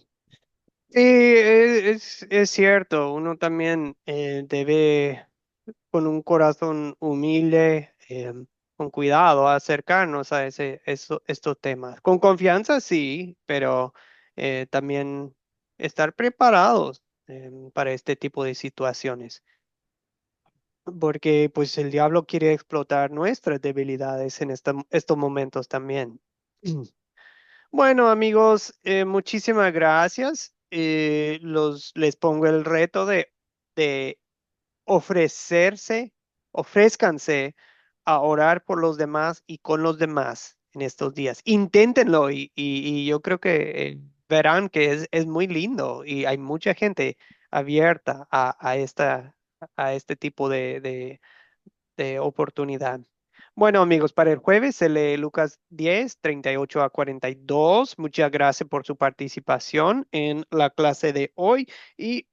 Sí, es cierto, uno también debe con un corazón humilde, con cuidado, acercarnos a estos temas. Con confianza, sí, pero también estar preparados para este tipo de situaciones, porque pues el diablo quiere explotar nuestras debilidades en estos momentos también. Bueno, amigos, muchísimas gracias. Les pongo el reto de ofrecerse, ofrézcanse a orar por los demás y con los demás en estos días. Inténtenlo y yo creo que verán que es muy lindo y hay mucha gente abierta a este tipo de oportunidad. Bueno, amigos, para el jueves se lee Lucas 10:38 a 42. Muchas gracias por su participación en la clase de hoy y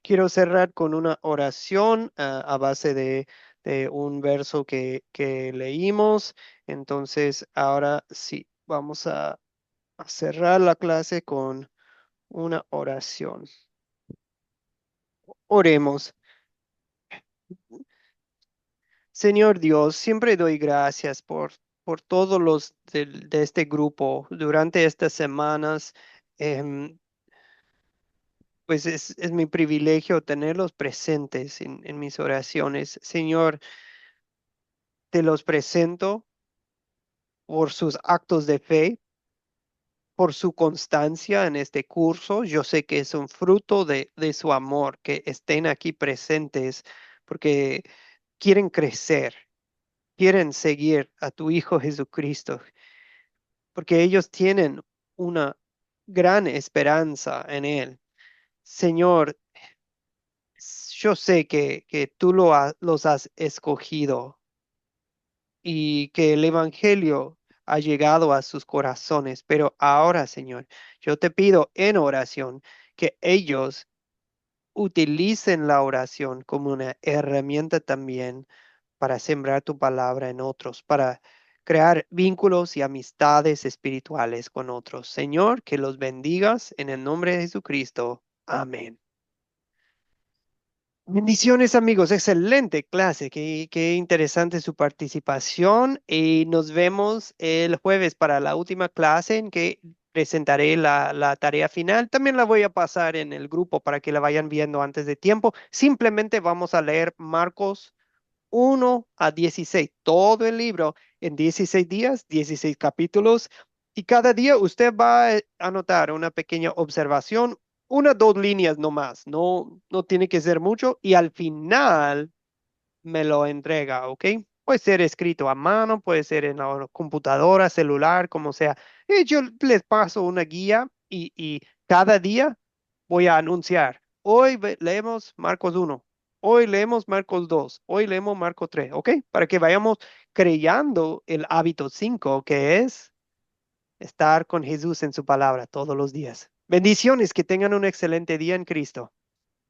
quiero cerrar con una oración a base de un verso que leímos. Entonces, ahora sí, vamos a cerrar la clase con una oración. Oremos. Señor Dios, siempre doy gracias por todos los de este grupo durante estas semanas. em, pues es mi privilegio tenerlos presentes en mis oraciones. Señor, te los presento por sus actos de fe, por su constancia en este curso. Yo sé que es un fruto de su amor que estén aquí presentes porque quieren crecer, quieren seguir a tu Hijo Jesucristo, porque ellos tienen una gran esperanza en Él. Señor, yo sé que tú los has escogido y que el Evangelio ha llegado a sus corazones, pero ahora, Señor, yo te pido en oración que ellos utilicen la oración como una herramienta también para sembrar tu palabra en otros, para crear vínculos y amistades espirituales con otros. Señor, que los bendigas en el nombre de Jesucristo. Amén. Bendiciones amigos, excelente clase, qué interesante su participación y nos vemos el jueves para la última clase en que presentaré la tarea final. También la voy a pasar en el grupo para que la vayan viendo antes de tiempo. Simplemente vamos a leer Marcos 1 a 16, todo el libro en 16 días, 16 capítulos, y cada día usted va a anotar una pequeña observación, una, dos líneas no más, no tiene que ser mucho, y al final me lo entrega, ¿ok? Puede ser escrito a mano, puede ser en la computadora, celular, como sea. Y yo les paso una guía y cada día voy a anunciar. Hoy leemos Marcos 1, hoy leemos Marcos 2, hoy leemos Marcos 3, ¿ok? Para que vayamos creando el hábito 5, que es estar con Jesús en su palabra todos los días. Bendiciones, que tengan un excelente día en Cristo.